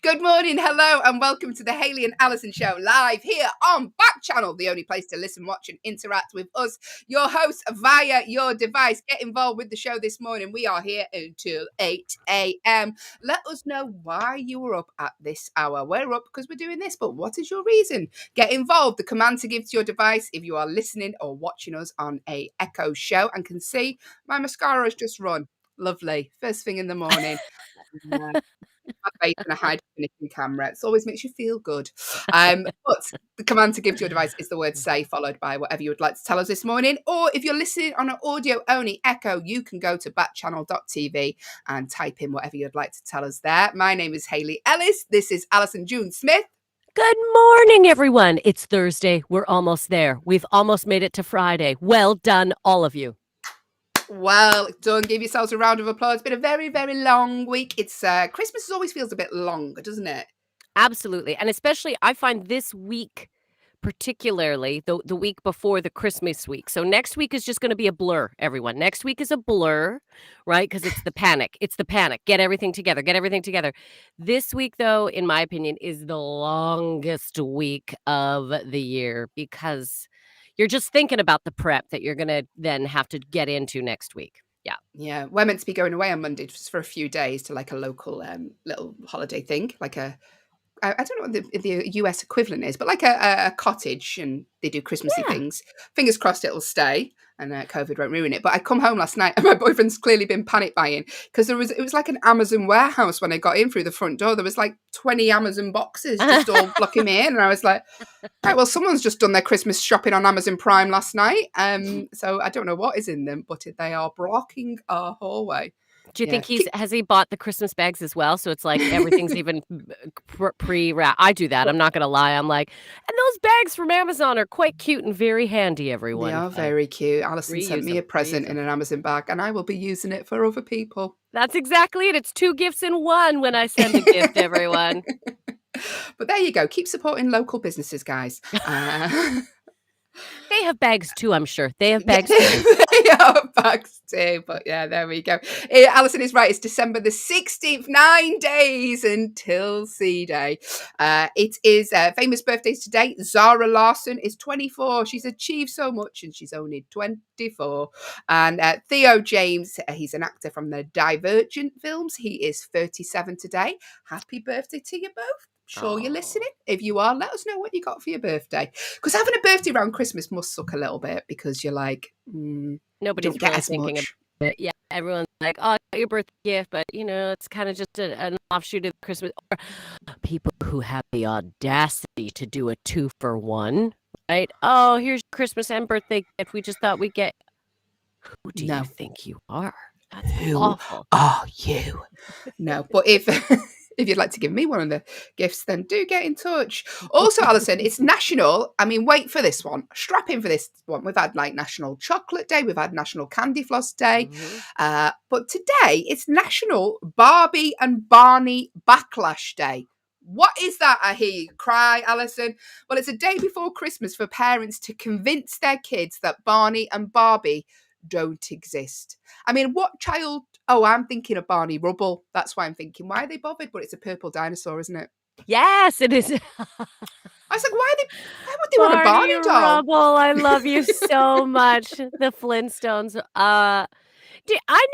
Good morning, hello, and welcome to the Hayley and Allyson show live here on Backchannel, the only place to listen, watch, and interact with us, your hosts, via your device. Get involved with the show this morning. We are here until 8 a.m. Let us know why you were up at this hour. We're up because we're doing this, but what is your reason? Get involved. The command to give to your device if you are listening or watching us on a Echo show and can see my mascara has just run. Lovely. First thing in the morning. My face and a high definition camera. It always makes you feel good. But the command to give to your device is the word say, followed by whatever you would like to tell us this morning. Or if you're listening on an audio only Echo, you can go to backchannel.tv and type in whatever you'd like to tell us there. My name is Hayley Ellis. This is Allyson June Smith. Good morning, everyone. It's Thursday. We're almost there. We've almost made it to Friday. Well done, all of you. Well done. Give yourselves a round of applause. It's been a very, very long week. It's Christmas always feels a bit longer, doesn't it? Absolutely. And especially, I find this week, particularly the week before the Christmas week. So next week is just going to be a blur, everyone. Next week is a blur, right? Because it's the panic. It's the panic. Get everything together. Get everything together. This week, though, in my opinion, is the longest week of the year because you're just thinking about the prep that you're going to then have to get into next week. Yeah. Yeah. We're meant to be going away on Monday just for a few days to like a local little holiday thing, like I don't know what the US equivalent is, but like a cottage, and they do Christmassy things. Fingers crossed it'll stay and COVID won't ruin it. But I come home last night and my boyfriend's clearly been panic buying because it was like an Amazon warehouse when I got in through the front door. There was like 20 Amazon boxes just all blocking me in. And I was like, right, well, someone's just done their Christmas shopping on Amazon Prime last night. So I don't know what is in them, but they are blocking our hallway. Do you think has he bought the Christmas bags as well? So it's like everything's even pre-wrapped. I do that. I'm not going to lie. I'm like, and those bags from Amazon are quite cute and very handy, everyone. They are very cute. Allyson sent me a present in an Amazon bag and I will be using it for other people. That's exactly it. It's 2 gifts in one when I send a gift, everyone. But there you go. Keep supporting local businesses, guys. They have bags too, I'm sure. They have bags too. They have bags too. But yeah, there we go. Allyson is right. It's December the 16th, 9 days until C-Day. It is famous birthdays today. Zara Larsson is 24. She's achieved so much and she's only 24. And Theo James, he's an actor from the Divergent films. He is 37 today. Happy birthday to you both. Sure, you're listening. If you are, let us know what you got for your birthday. Because having a birthday around Christmas must suck a little bit because you're like, nobody's get really as thinking much. about it. Yeah, everyone's like, oh, I got your birthday gift, but it's kind of just an offshoot of Christmas. Or people who have the audacity to do a 2-for-1, right? Oh, here's your Christmas and birthday gift. We just thought we'd get. Who do you think you are? That's awful. Are you? No, but if you'd like to give me one of the gifts, then do get in touch. Also, Allyson, it's national. I mean, wait for this one. Strap in for this one. We've had like National Chocolate Day. We've had National Candy Floss Day. But today it's National Barbie and Barney Backlash Day. What is that? I hear you cry, Allyson. Well, it's a day before Christmas for parents to convince their kids that Barney and Barbie don't exist. I mean, what child? Oh, I'm thinking of Barney Rubble. That's why I'm thinking, why are they bothered? But it's a purple dinosaur, isn't it? Yes, it is. I was like, why would they want a Barney doll? Rubble, I love you so much. The Flintstones. I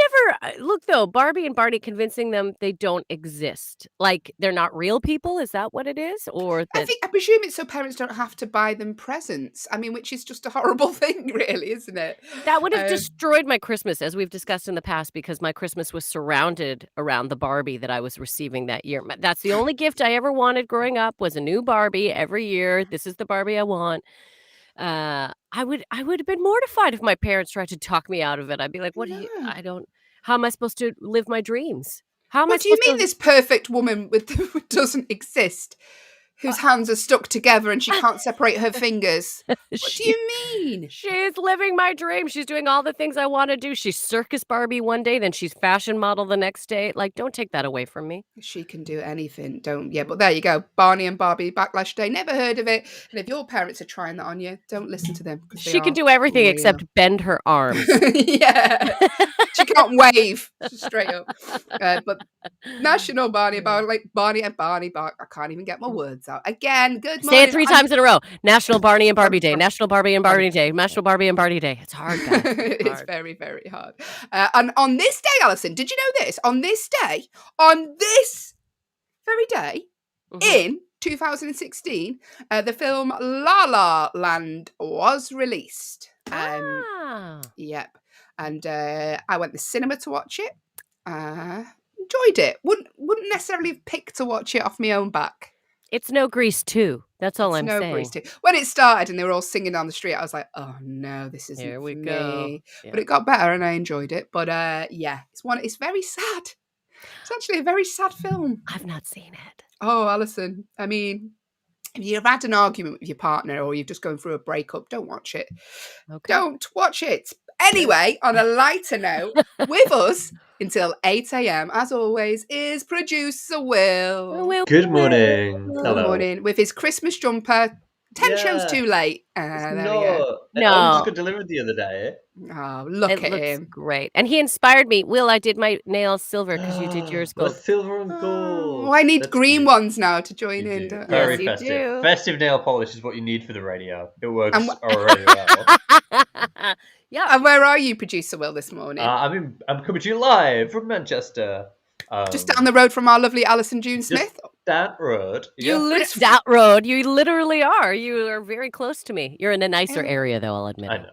never look though. Barbie and Barney convincing them they don't exist, like they're not real people. Is that what it is? Or I presume it's so parents don't have to buy them presents. I mean, which is just a horrible thing, really, isn't it? That would have destroyed my Christmas, as we've discussed in the past, because my Christmas was surrounded around the Barbie that I was receiving that year. That's the only gift I ever wanted growing up was a new Barbie every year. This is the Barbie I want. I would have been mortified if my parents tried to talk me out of it. I'd be like, how am I supposed to live my dreams? How am I do you mean this perfect woman doesn't exist? whose hands are stuck together and she can't separate her fingers. What do you mean? She's living my dream. She's doing all the things I want to do. She's circus Barbie one day, then she's fashion model the next day. Like, don't take that away from me. She can do anything, don't you? But there you go. Barney and Barbie Backlash Day. Never heard of it. And if your parents are trying that on you, don't listen to them. She can do everything except bend her arms. Yeah. She can't wave straight up. But National Barney and Barney. I can't even get my words out. Again, good morning. Say it 3 times in a row. National Barney and Barbie Day. National Barbie and Barney Day. National Barbie and Barney Day. It's hard, guys. It's very, very hard. And on this day, Allyson, did you know this? On this very day, in 2016, the film La La Land was released. Yep. And I went to the cinema to watch it. Enjoyed it. Wouldn't necessarily have picked to watch it off my own back. It's no Grease 2. That's all I'm saying. Grease 2. When it started and they were all singing down the street, I was like, oh no, this isn't Here we for go. me. Yeah. But it got better and I enjoyed it. But yeah, it's very sad. It's actually a very sad film. I've not seen it. Oh, Allyson. I mean, if you've had an argument with your partner or you've just gone through a breakup, don't watch it. Okay. Don't watch it. Anyway, on a lighter note, with us until 8 a.m, as always, is producer Will. Good morning. Good Hello. morning. With his Christmas jumper. 10 shows too late. There we go. No. I just got delivered the other day. Oh, look It at looks him. great. And he inspired me. Will, I did my nails silver because you did yours gold. Silver and gold. Oh, I need That's green cute. ones now to join You in. do. Don't Very Yes, you festive. do. Festive nail polish is what you need for the radio. It works And already well. Yeah. And where are you, producer Will, this morning? I'm coming to you live from Manchester. Just down the road from our lovely Allyson June Smith. That road. You live that road. You literally are. You are very close to me. You're in a nicer Yeah. area, though, I'll admit. I know.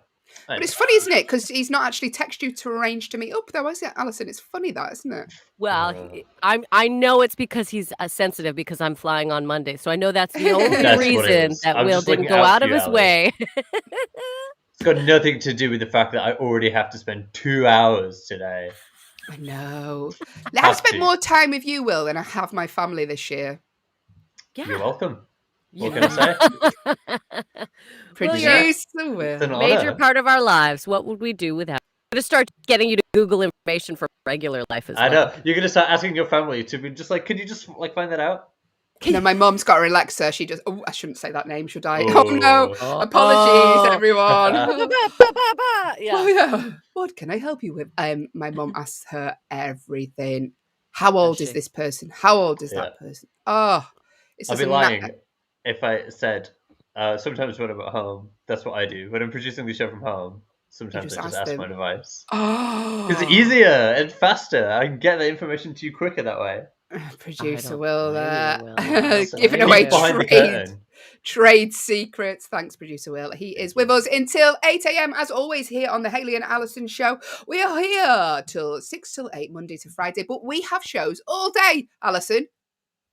But it's funny, isn't it? Because he's not actually texted you to arrange to meet up, though, is it, Allyson? It's funny, that, isn't it? Well, I know it's because he's sensitive because I'm flying on Monday. So I know that's the only That's what it reason is. that I'm Will just didn't looking go out out for of you, his Ally. way. It's got nothing to do with the fact that I already have to spend 2 hours today. I know. I've spent more time with you, Will, than I have my family this year. Yeah. You're welcome. Yeah. What can I say? Producer Will. It's an Major honor. part of our lives. What would we do without? I'm going to start getting you to Google information for regular life as well. I know. You're going to start asking your family to be just like, could you just like find that out? No, my mum's got a relaxer. She just... Oh, I shouldn't say that name, should I? Oh, no. Oh. Apologies, everyone. Yeah. Oh, yeah. What can I help you with? My mum asks her everything. How old is she? this person? How old is that person? Oh, it's I'd just be a lying if I said sometimes when I'm at home, that's what I do. When I'm producing the show from home, sometimes just I just ask ask them. my advice. Oh. It's easier and faster. I can get the information to you quicker that way. Producer don't Will blame you, Will. giving Peek away behind the trade curtain. trade secrets. Thanks, Producer Will. He is with us until 8 a.m. as always here on the Hayley and Allyson show. We are here till 6 till 8 Monday to Friday, but we have shows all day, Allyson.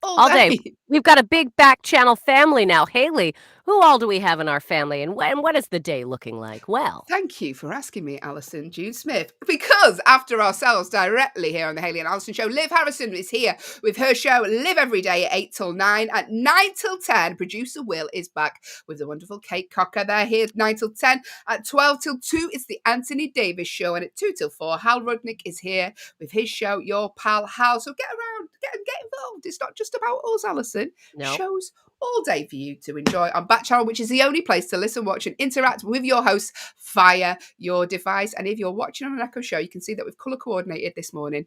All day. We've got a big Backchannel family now. Hayley, who all do we have in our family, and what is the day looking like? Well, Thank you for asking me, Allyson June Smith. Because after ourselves, directly here on the Hayley and Allyson show, Liv Harrison is here with her show Live Every Day at 8 till 9. At 9 till 10, producer Will is back with the wonderful Kate Cocker. They're here 9 till 10. At 12 till 2, it's the Anthony Davis show. And at 2 till 4, Hal Rudnick is here with his show, Your Pal Hal. So get around, get involved. It's not just about us, Allyson. no. Shows all day for you to enjoy on Backchannel, which is the only place to listen, watch, and interact with your hosts via your device. And if you're watching on an Echo show, you can see that we've colour coordinated this morning.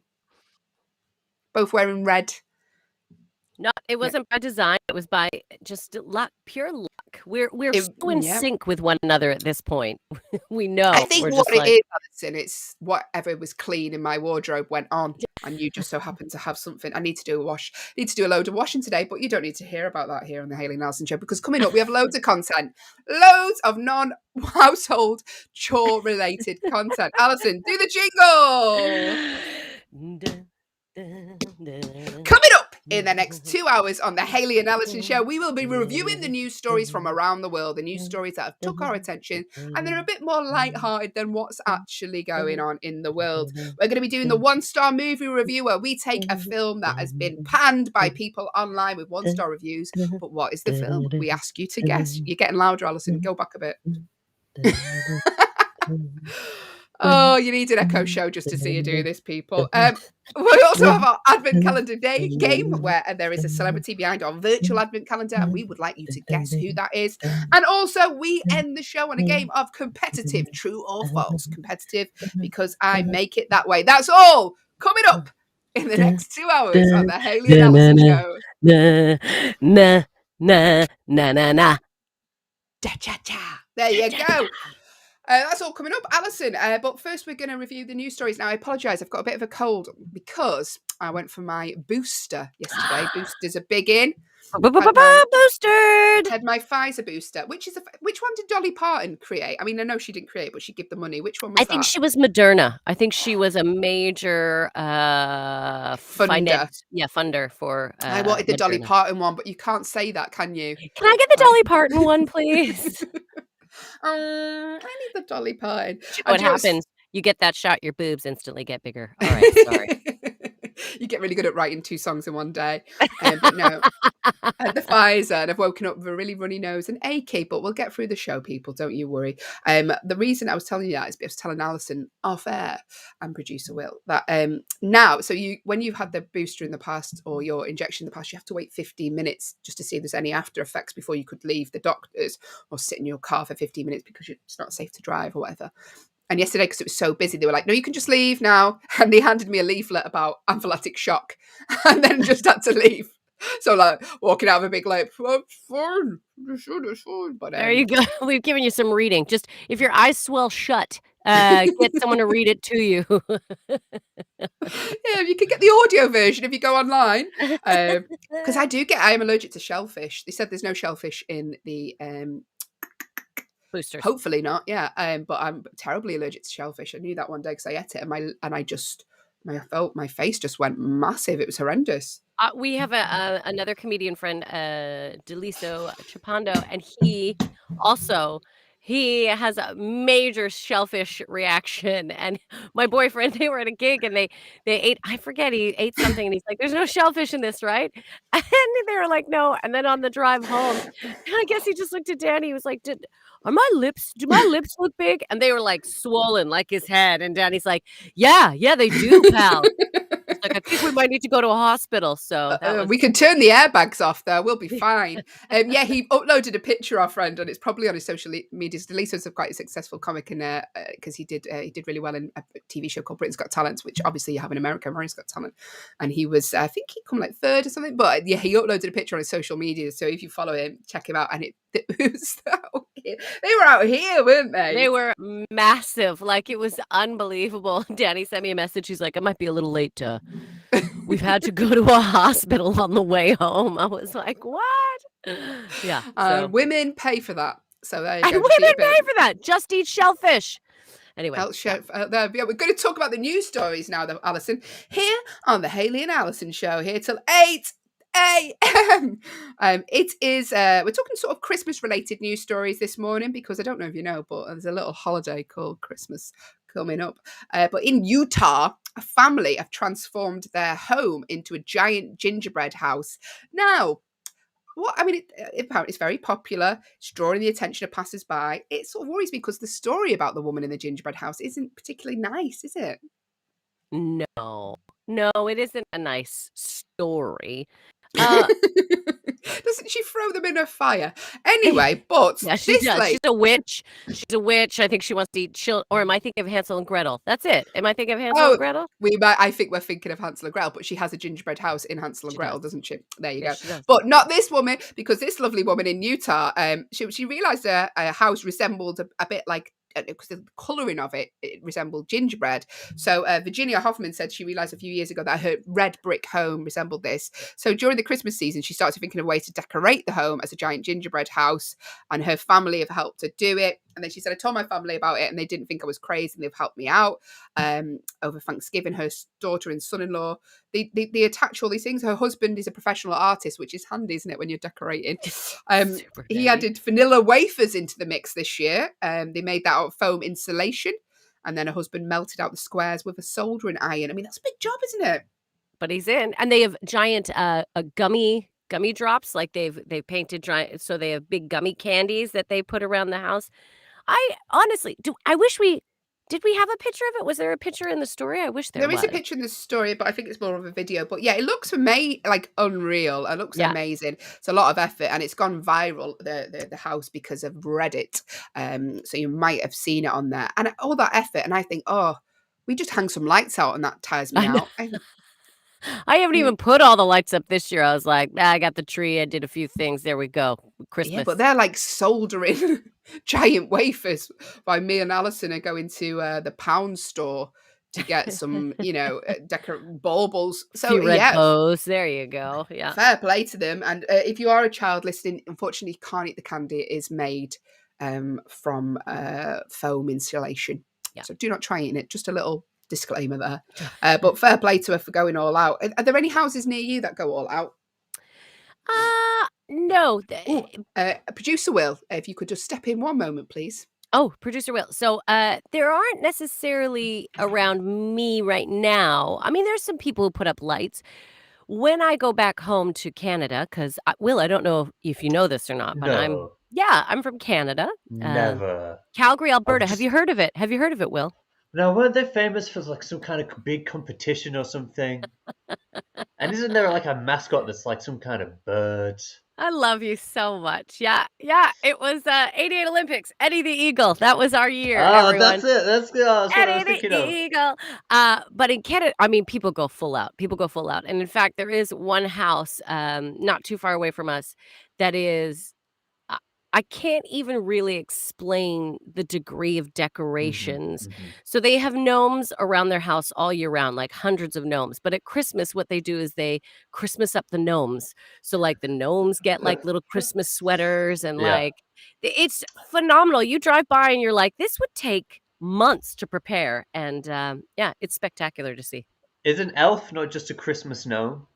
Both wearing red. No, it wasn't by design. It was by just luck, pure luck. We're so in sync with one another at this point. We know. I think we're what just it like, is, Allyson, it's whatever was clean in my wardrobe went on, and you just so happen to have something. I need to do a wash. Need to do a load of washing today, but you don't need to hear about that here on the Hayley and Allyson show, because coming up we have loads of content, loads of non-household chore-related content. Allyson, do the jingle. Coming up In the next 2 hours on the Hayley and Allyson show, we will be reviewing the news stories from around the world, the news stories that have took our attention, and they're a bit more lighthearted than what's actually going on in the world. We're going to be doing the one-star movie review, where we take a film that has been panned by people online with one-star reviews. But what is the film? We ask you to guess. You're getting louder, Allyson. Go back a bit. Oh, you need an echo show just to see you do this, people. We also have our Advent Calendar Day game, where there is a celebrity behind our virtual Advent Calendar, and we would like you to guess who that is. And also, we end the show on a game of competitive, true or false. Competitive, because I make it that way. That's all coming up in the next 2 hours on the Hayley and Allyson show. Na, na, na, na, na. Cha-cha-cha. There you go. That's all coming up, Allyson. But first, we're going to review the news stories. Now, I apologise. I've got a bit of a cold because I went for my booster yesterday. Boosters are big in. Boosted. Had my Pfizer booster. Which one did Dolly Parton create? I mean, I know she didn't create, but she gave the money. Which one was that? I think she was Moderna. I think she was a major funder. Funder for. I wanted the Moderna. Dolly Parton one, but you can't say that, can you? Can I get the Dolly Parton one, please? I need the Dolly Parton. What happens? You get that shot, your boobs instantly get bigger. All right, sorry. You get really good at writing 2 songs in one day. But no, I had the Pfizer, and I've woken up with a really runny nose and achy, but we'll get through the show, people. Don't you worry. The reason I was telling you that is because I was telling Allyson off air and producer Will that now, so when you've had the booster in the past or your injection in the past, you have to wait 15 minutes just to see if there's any after effects before you could leave the doctors or sit in your car for 15 minutes because it's not safe to drive or whatever. And yesterday, because it was so busy, they were like, no, you can just leave now. And they handed me a leaflet about anaphylactic shock and then just had to leave. So like walking out of a big like, oh, it's fine. It's fine. But, there you go. We've given you some reading. Just if your eyes swell shut, get someone to read it to you. Yeah, you can get the audio version if you go online. Because I am allergic to shellfish. They said there's no shellfish in the boosters. Hopefully not, yeah. But I'm terribly allergic to shellfish. I knew that one day because I ate it, I felt my face just went massive. It was horrendous. We have another comedian friend, Deliso Chapando, and he has a major shellfish reaction. And my boyfriend, they were at a gig and they ate, I forget, he ate something and he's like, there's no shellfish in this, right? And they were like, no. And then on the drive home, I guess he just looked at Danny. He was like, do my lips look big? And they were like swollen like his head. And Danny's like, yeah, they do, pal. It's like, I think we might need to go to a hospital. So we can turn the airbags off though. We'll be fine. Yeah, he uploaded a picture, our friend, and it's probably on his social media. Deliso's quite a successful comic, and because he did really well in a TV show called Britain's Got Talent, which obviously you have in America. America's Got Talent, and he was, I think he come like 3rd or something. But yeah, he uploaded a picture on his social media. So if you follow him, check him out. And it was they were out here, weren't they? They were massive. Like, it was unbelievable. Danny sent me a message. He's like, I might be a little late to. We've had to go to a hospital on the way home. I was like, what? Yeah. So. Women pay for that. So there you go. And women pay for that. Just eat shellfish. Anyway. We're going to talk about the news stories now, though, Allyson. Here on the Hayley and Allyson show, here till 8 a.m. It is, we're talking sort of Christmas-related news stories this morning because I don't know if you know, but there's a little holiday called Christmas coming up. But in Utah, a family have transformed their home into a giant gingerbread house. Now, apparently it's very popular. It's drawing the attention of passers-by. It sort of worries me because the story about the woman in the gingerbread house isn't particularly nice, is it? No, it isn't a nice story. Doesn't she throw them in a fire? Anyway, but yeah, she does. She's a witch. I think she wants to eat or am I thinking of Hansel and Gretel? That's it. Am I thinking of Hansel and Gretel? I think we're thinking of Hansel and Gretel, but she has a gingerbread house in Hansel and Gretel, doesn't she? There you go. But not this woman, because this lovely woman in Utah, she realised her house resembled a bit like because the colouring of it resembled gingerbread. So Virginia Hoffman said she realised a few years ago that her red brick home resembled this. So during the Christmas season, she started thinking of ways to decorate the home as a giant gingerbread house, and her family have helped her do it. And then she said, I told my family about it and they didn't think I was crazy, and they've helped me out over Thanksgiving. Her daughter and son-in-law, they attach all these things. Her husband is a professional artist, which is handy, isn't it, when you're decorating? He added vanilla wafers into the mix this year. They made that out of foam insulation. And then her husband melted out the squares with a soldering iron. I mean, that's a big job, isn't it? But he's in. And they have giant gummy drops, like they've painted giant, so they have big gummy candies that they put around the house. I honestly did we have a picture of it? Was there a picture in the story? I wish there was. There is a picture in the story, but I think it's more of a video. But yeah, it looks like unreal. It looks amazing. It's a lot of effort, and it's gone viral, the house, because of Reddit. So you might have seen it on there, and all that effort. And I think, oh, we just hang some lights out, and that tires me out. I haven't even put all the lights up this year. I was like, I got the tree. I did a few things. There we go. Christmas. Yeah, but they're like soldering giant wafers. While me and Allyson are going to the pound store to get some, baubles. So few red bows. There you go. Yeah. Fair play to them. And if you are a child listening, unfortunately, you can't eat the candy. It is made from foam insulation. Yeah. So do not try eating it. Just a little disclaimer there. But fair play to her for going all out. Are there any houses near you that go all out? No. Producer Will, if you could just step in one moment, please. Oh, Producer Will. So there aren't necessarily around me right now. I mean, there's some people who put up lights. When I go back home to Canada, because Will, I don't know if you know this or not, but I'm from Canada. Never. Calgary, Alberta. Have you heard of it? Will? No, weren't they famous for like some kind of big competition or something? And isn't there like a mascot that's like some kind of bird? I love you so much. Yeah. It was 88 Olympics. Eddie the Eagle. That was our year. Oh, everyone. that's it. That's what I was thinking of. Eddie the Eagle. But in Canada, I mean, people go full out. And in fact, there is one house not too far away from us that is, I can't even really explain the degree of decorations. So they have gnomes around their house all year round, like hundreds of gnomes. But at Christmas, what they do is they Christmas up the gnomes. So like the gnomes get like little Christmas sweaters and like it's phenomenal. You drive by and you're like, this would take months to prepare. And it's spectacular to see. Is an elf not just a Christmas gnome?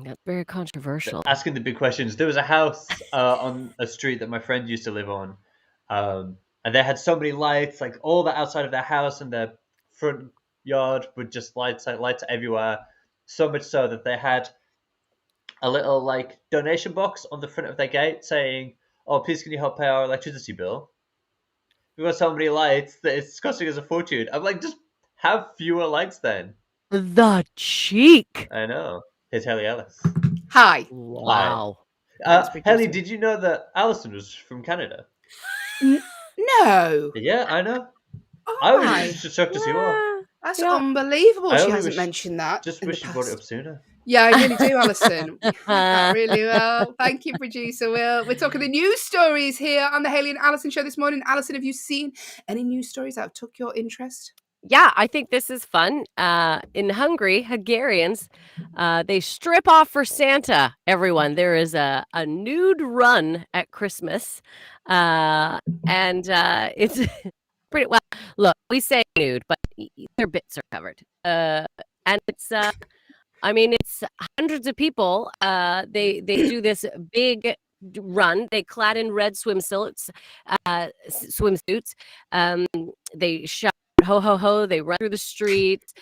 That's very controversial. Asking the big questions. There was a house on a street that my friend used to live on, and they had so many lights, like all the outside of their house and their front yard would just lights everywhere. So much so that they had a little like donation box on the front of their gate saying, "Oh, please can you help pay our electricity bill? We've got so many lights that it's costing us a fortune." I'm like, just have fewer lights then. The cheek. I know. Here's Hayley Ellis. Hi. Wow. Hayley, did you know that Allyson was from Canada? No. Yeah, I know. Oh, I was just shocked to see what. That's unbelievable. She hasn't mentioned that. Just wish you brought it up sooner. Yeah, I really do, Allyson. That really well. Thank you, Producer Will. We're talking the news stories here on the Hayley and Allyson show this morning. Allyson, have you seen any news stories that have took your interest? Yeah, I think this is fun. In Hungary, Hungarians, they strip off for Santa, everyone. There is a nude run at Christmas. And it's pretty well. Look, we say nude, but their bits are covered. And it's it's hundreds of people. They do this big run. They clad in red swimsuits. They shout ho ho ho, they run through the streets,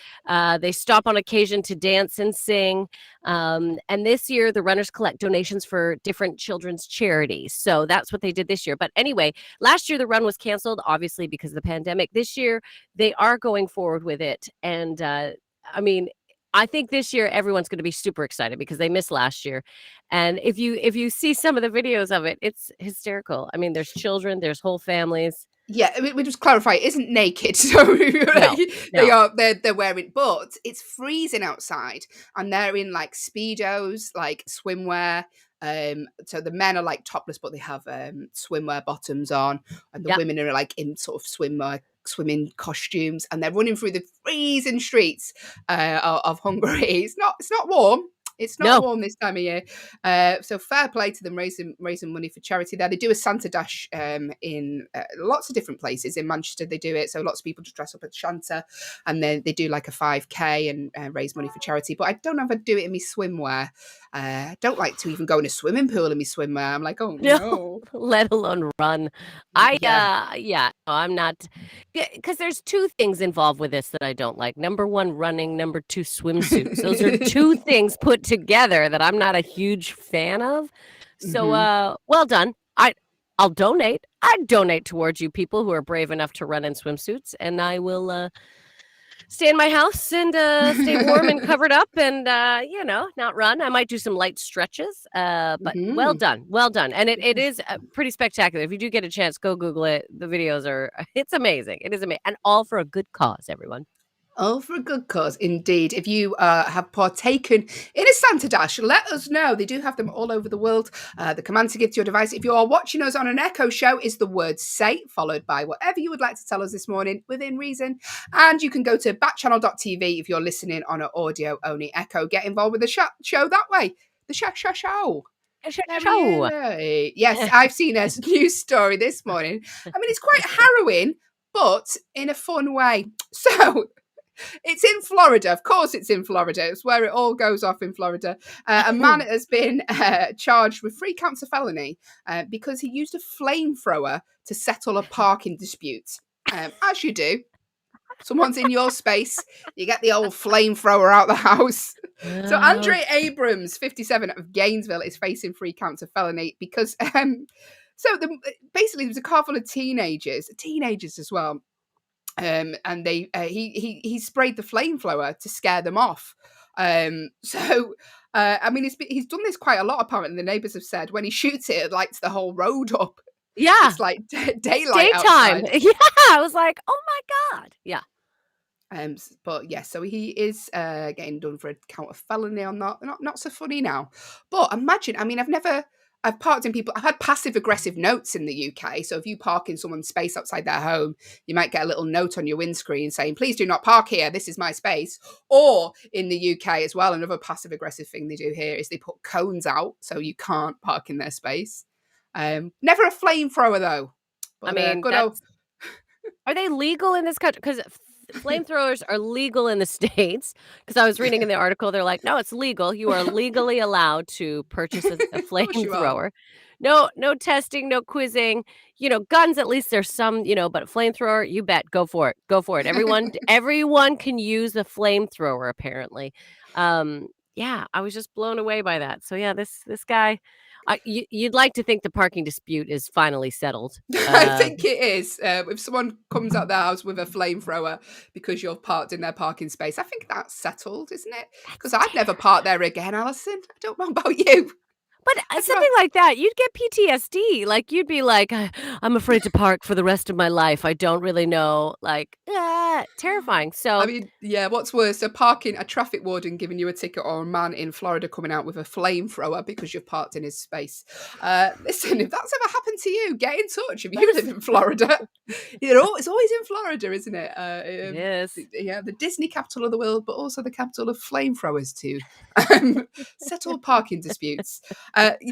they stop on occasion to dance and sing, and this year the runners collect donations for different children's charities. So that's what they did this year. But anyway, last year the run was canceled, obviously because of the pandemic. This year they are going forward with it, and I think this year everyone's going to be super excited because they missed last year. And if you see some of the videos of it, it's hysterical. I mean, there's children, there's whole families. Yeah, we just clarify, it isn't naked, so they're wearing, but it's freezing outside, and they're in like speedos, like swimwear, So the men are like topless, but they have swimwear bottoms on, and the Yep. women are like in sort of swimming costumes, and they're running through the freezing streets of Hungary. It's not warm. It's not No. warm this time of year. So fair play to them raising money for charity there. They do a Santa Dash in lots of different places. In Manchester, they do it. So lots of people just dress up as Santa, and then they do like a 5K and raise money for charity. But I don't ever do it in my swimwear. I don't like to even go in a swimming pool in my swimwear. I'm like, oh no. Let alone run. No, I'm not, because there's two things involved with this that I don't like. Number one, running. Number two, swimsuits. Those are two things put together that I'm not a huge fan of. So, well done. I'll donate. I'd donate towards you people who are brave enough to run in swimsuits, and I will stay in my house and stay warm and covered up and, not run. I might do some light stretches, but well done. Well done. And it is pretty spectacular. If you do get a chance, go Google it. The videos it's amazing. It is amazing. And all for a good cause, everyone. All for a good cause, indeed. If you have partaken in a Santa Dash, let us know. They do have them all over the world. The command to give to your device, if you are watching us on an Echo show, is the word "say," followed by whatever you would like to tell us this morning, within reason. And you can go to backchannel.tv if you're listening on an audio-only Echo. Get involved with the show that way. The show. Yes, I've seen a news story this morning. I mean, it's quite harrowing, but in a fun way. So... it's in Florida. Of course, it's in Florida. It's where it all goes off in Florida. A man has been charged with 3 counts of felony because he used a flamethrower to settle a parking dispute. As you do. Someone's in your space. You get the old flamethrower out the house. So Andre Abrams, 57, of Gainesville, is facing 3 counts of felony because... basically, there was a car full of teenagers as well. And he sprayed the flamethrower to scare them off. I mean, he's done this quite a lot. Apparently, the neighbours have said when he shoots it lights the whole road up. Yeah, it's like daylight, daytime. outside. Yeah, I was like, oh my god. Yeah. But yeah, so he is getting done for a count of felony on that. Not so funny now. But imagine, I mean, I've parked in I've had passive aggressive notes in the UK. So if you park in someone's space outside their home, you might get a little note on your windscreen saying, please do not park here. This is my space. Or in the UK as well, another passive aggressive thing they do here is they put cones out so you can't park in their space. Never a flamethrower though. But, I mean, are they legal in this country? Because flamethrowers are legal in the States. Because I was reading in the article, they're like, no, it's legal. You are legally allowed to purchase a flamethrower. No testing, no quizzing. Guns, at least there's some, but flamethrower, you bet. Go for it. Everyone can use a flamethrower, apparently. Yeah, I was just blown away by that. So yeah, this guy... you'd like to think the parking dispute is finally settled. I think it is. If someone comes out their house with a flamethrower because you're parked in their parking space, I think that's settled, isn't it? Because I'd never park there again, Allyson. I don't know about you. But something like that, you'd get PTSD. Like, you'd be like, I'm afraid to park for the rest of my life. I don't really know. Like, terrifying. So, I mean, yeah, what's worse, a traffic warden giving you a ticket, or a man in Florida coming out with a flamethrower because you've parked in his space. Listen, if that's ever happened to you, get in touch. If you live in Florida, it's always in Florida, isn't it? Yes. Yeah, the Disney capital of the world, but also the capital of flamethrowers too. Settle parking disputes.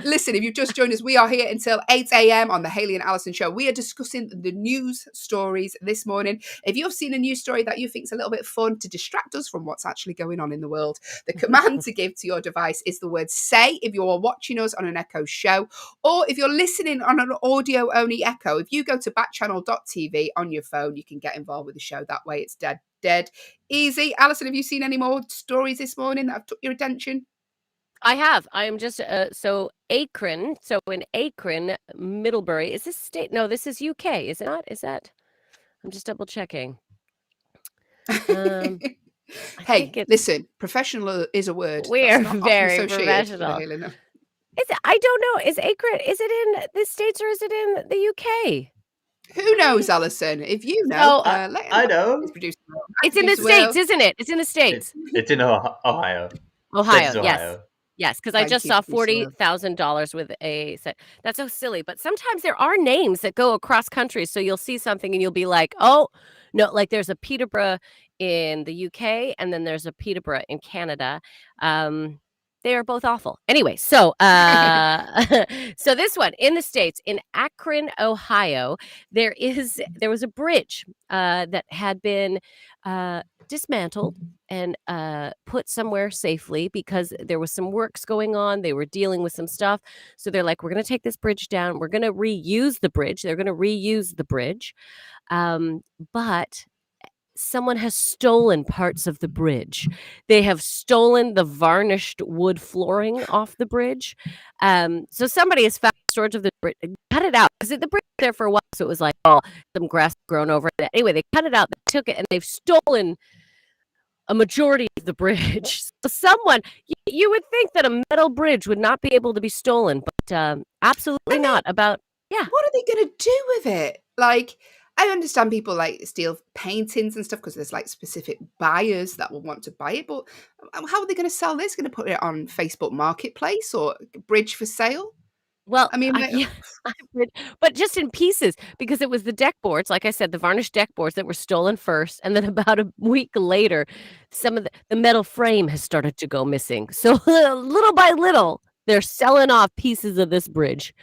Listen, if you've just joined us, we are here until 8 a.m. on the Hayley and Allyson show. We are discussing the news stories this morning. If you've seen a news story that you think is a little bit fun to distract us from what's actually going on in the world, the command to give to your device is the word "say" if you are watching us on an Echo show, or if you're listening on an audio-only Echo, if you go to backchannel.tv on your phone, you can get involved with the show that way. It's dead easy. Allyson, have you seen any more stories this morning that have took your attention? I have. I am just Akron. So in Akron, Middlebury. Is this state? No, this is UK. Is it not? Is that? I'm just double checking. Hey, listen, professional is a word. We're very professional. Is it? I don't know. Is Akron? Is it in the States or is it in the UK? Who knows, Allyson? If you know, I know. It's in the States, isn't it? It's in the States. It's in Ohio. Ohio, yes. Yes, because I Thank just you saw for your soil. $40,000 with a set. That's so silly, but sometimes there are names that go across countries, so you'll see something and you'll be like, "Oh, no," like, there's a Peterborough in the UK, and then there's a Peterborough in Canada. They are both awful. Anyway, so, so this one, in the States, in Akron, Ohio, there was a bridge, that had been, dismantled and put somewhere safely because there was some works going on. They were dealing with some stuff. So they're like, we're going to take this bridge down. We're going to reuse the bridge. They're going to reuse the bridge. Um, but someone has stolen parts of the bridge. They have stolen the varnished wood flooring off the bridge. So somebody has found storage of the bridge, cut it out because the bridge was there for a while. So it was like, oh, some grass grown over it. Anyway, they cut it out, they took it, and they've stolen a majority of the bridge. So someone, you would think that a metal bridge would not be able to be stolen, but absolutely not. Yeah. What are they going to do with it? Like, I understand people like steal paintings and stuff because there's like specific buyers that will want to buy it. But how are they going to sell this? Going to put it on Facebook Marketplace or bridge for sale? Well, I mean, yeah, I would, but just in pieces because it was the deck boards, like I said, the varnished deck boards that were stolen first, and then about a week later, some of the metal frame has started to go missing. So little by little, they're selling off pieces of this bridge.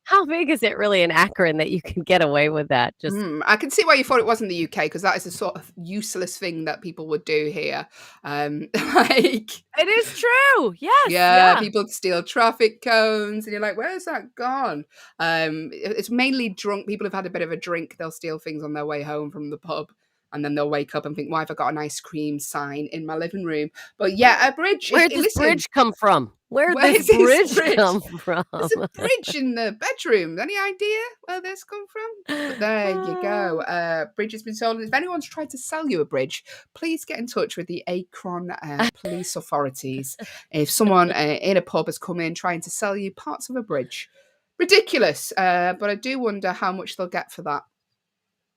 How big is it really in Akron that you can get away with that? Just I can see why you thought it was in the UK because that is a sort of useless thing that people would do here. Like, it is true. Yes. yeah, Yeah. people steal traffic cones, and you're like, where's that gone? It's mainly drunk people who've had a bit of a drink. They'll steal things on their way home from the pub, and then they'll wake up and think, why have I got an ice cream sign in my living room? But yeah, a bridge. Where'd this Listen, bridge come from? Where'd where this is this bridge bridge? come from? There's a bridge in the bedroom. Any idea where this come from? But there you go. Bridge has been sold. If anyone's tried to sell you a bridge, please get in touch with the Akron police authorities. If someone in a pub has come in trying to sell you parts of a bridge, ridiculous. But I do wonder how much they'll get for that.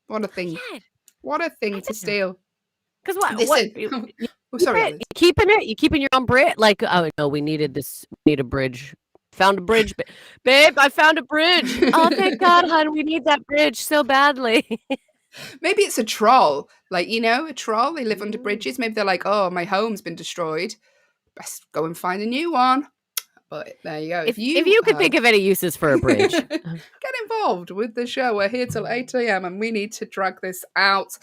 What a thing! Yeah, What a thing I to know. steal. Because what Listen. you Oh, keep sorry, it? Alice. You keeping it? You keeping your own Brit? Like, oh no, we needed this. We need a bridge. Found a bridge, babe. I found a bridge. Oh, thank God, hon. We need that bridge so badly. Maybe it's a troll. Like, a troll. They live under Mm. bridges. Maybe they're like, oh, my home's been destroyed. Best go and find a new one. But there you go. If you could think of any uses for a bridge, get involved with the show. We're here till 8 a.m. and we need to drag this out.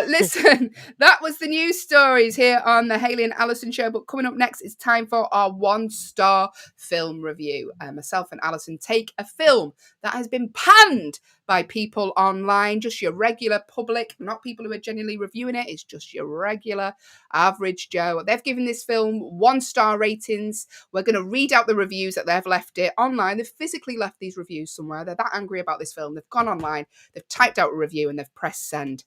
Listen, that was the news stories here on the Hayley and Allyson show. But coming up next, it's time for our 1-star film review. Myself and Allyson take a film that has been panned by people online, just your regular public, not people who are genuinely reviewing it. It's just your regular average Joe. They've given this film 1-star ratings. We're going to read out the reviews that they've left it online. They've physically left these reviews somewhere. They're that angry about this film. They've gone online, they've typed out a review, and they've pressed send,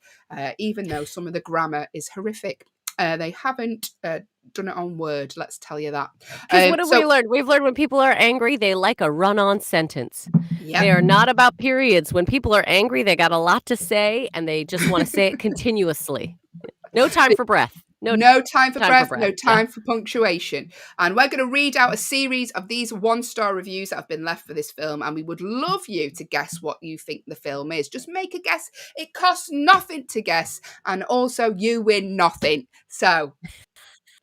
even though some of the grammar is horrific. They haven't done it on Word, let's tell you that. because what have we learned? We've learned when people are angry, they like a run-on sentence. Yep. They are not about periods. When people are angry, they got a lot to say, and they just want to say it continuously. No time for breath. No time for breath, no time for punctuation. And we're going to read out a series of these 1-star reviews that have been left for this film. And we would love you to guess what you think the film is. Just make a guess. It costs nothing to guess. And also you win nothing. So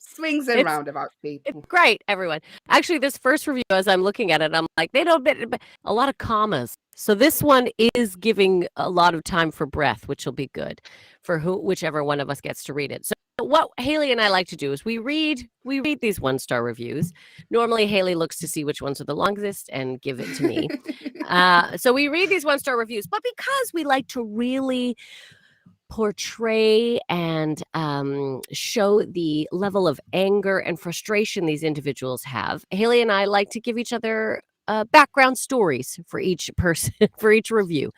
swings and roundabouts, people. It's great, everyone. Actually, this first review, as I'm looking at it, I'm like, they don't a lot of commas. So this one is giving a lot of time for breath, which will be good for whichever one of us gets to read it. So what Hayley and I like to do is we read these 1-star reviews. Normally, Hayley looks to see which ones are the longest and give it to me. So we read these 1-star reviews, but because we like to really portray and show the level of anger and frustration these individuals have, Hayley and I like to give each other background stories for each person, for each review,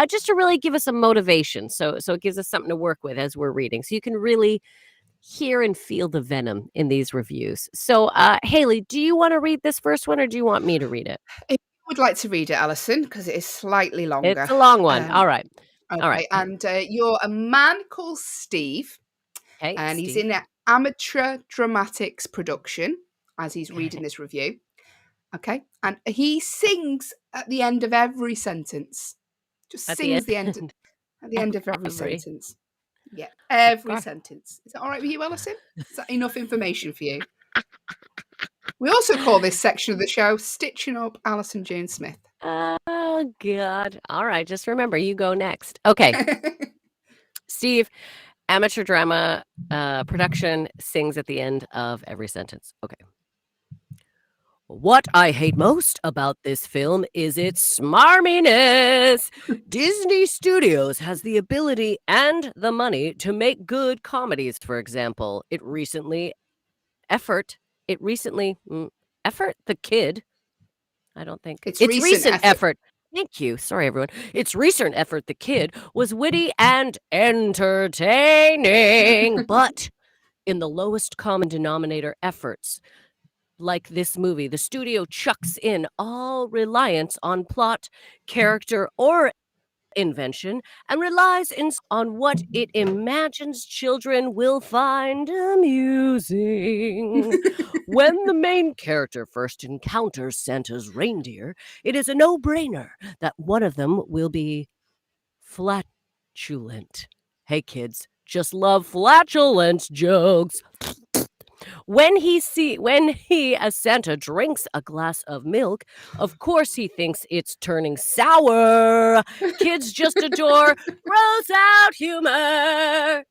just to really give us a motivation. So it gives us something to work with as we're reading. So you can really hear and feel the venom in these reviews. So Hayley, do you want to read this first one or do you want me to read it? If you would like to read it, Allyson, because it is slightly longer. It's a long one. All right. Okay. All right. And you're a man called Steve. Okay. And Steve. he's in an amateur dramatics production as he's reading this review. Okay. And he sings at the end of every sentence. Just At sings the at the end of every sentence. Yeah, Of every course. sentence. Is that all right with you, Allyson? Is that enough information for you? We also call this section of the show Stitching Up Allyson June Smith. Oh, God. All right. Just remember, you go next. Okay. Steve, amateur drama production, sings at the end of every sentence. Okay. What I hate most about this film is its smarminess. Disney Studios has the ability and the money to make good comedies, for example. Effort the Kid. I don't think. It's It's recent effort. Thank you. Sorry, everyone. Its recent effort, The Kid, was witty and entertaining, but in the lowest common denominator efforts, like this movie, the studio chucks in all reliance on plot, character, or invention and relies on what it imagines children will find amusing. When the main character first encounters Santa's reindeer, it is a no-brainer that one of them will be flatulent. Hey kids, just love flatulence jokes. When he as Santa drinks a glass of milk, of course he thinks it's turning sour. Kids just adore gross out humor.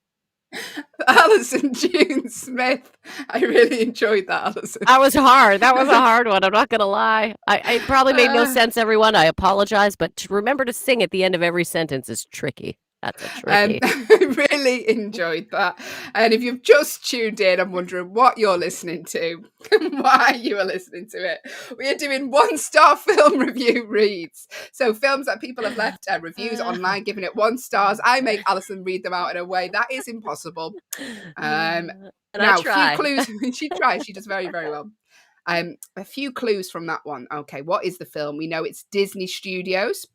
Allyson June Smith. I really enjoyed that, Allyson. That was hard. That was a hard one. I'm not going to lie. I probably made no sense, everyone. I apologize. But to remember to sing at the end of every sentence is tricky. That's a tricky. I really enjoyed that. And if you've just tuned in, I'm wondering what you're listening to and why you are listening to it. We are doing 1-star film review reads. So films that people have left reviews online, giving it 1 stars. I make Allyson read them out in a way that is impossible. And Now, I try. a few clues. She tries. She does very, very well. A few clues from that one. Okay, what is the film? We know it's Disney Studios.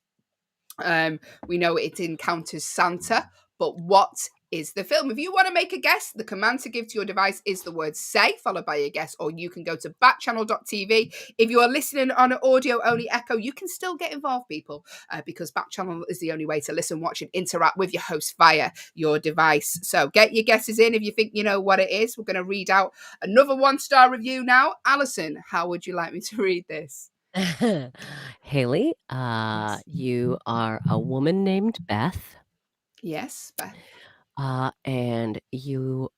We know it encounters Santa, but what is the film? If you want to make a guess, the command to give to your device is the word say, followed by your guess, or you can go to backchannel.tv. If you are listening on an audio-only echo, you can still get involved, people, because Backchannel is the only way to listen, watch, and interact with your host via your device. So get your guesses in if you think you know what it is. We're going to read out another 1-star review now. Allyson, how would you like me to read this? Hayley, Yes. you are a woman named Beth. Yes, Beth. And you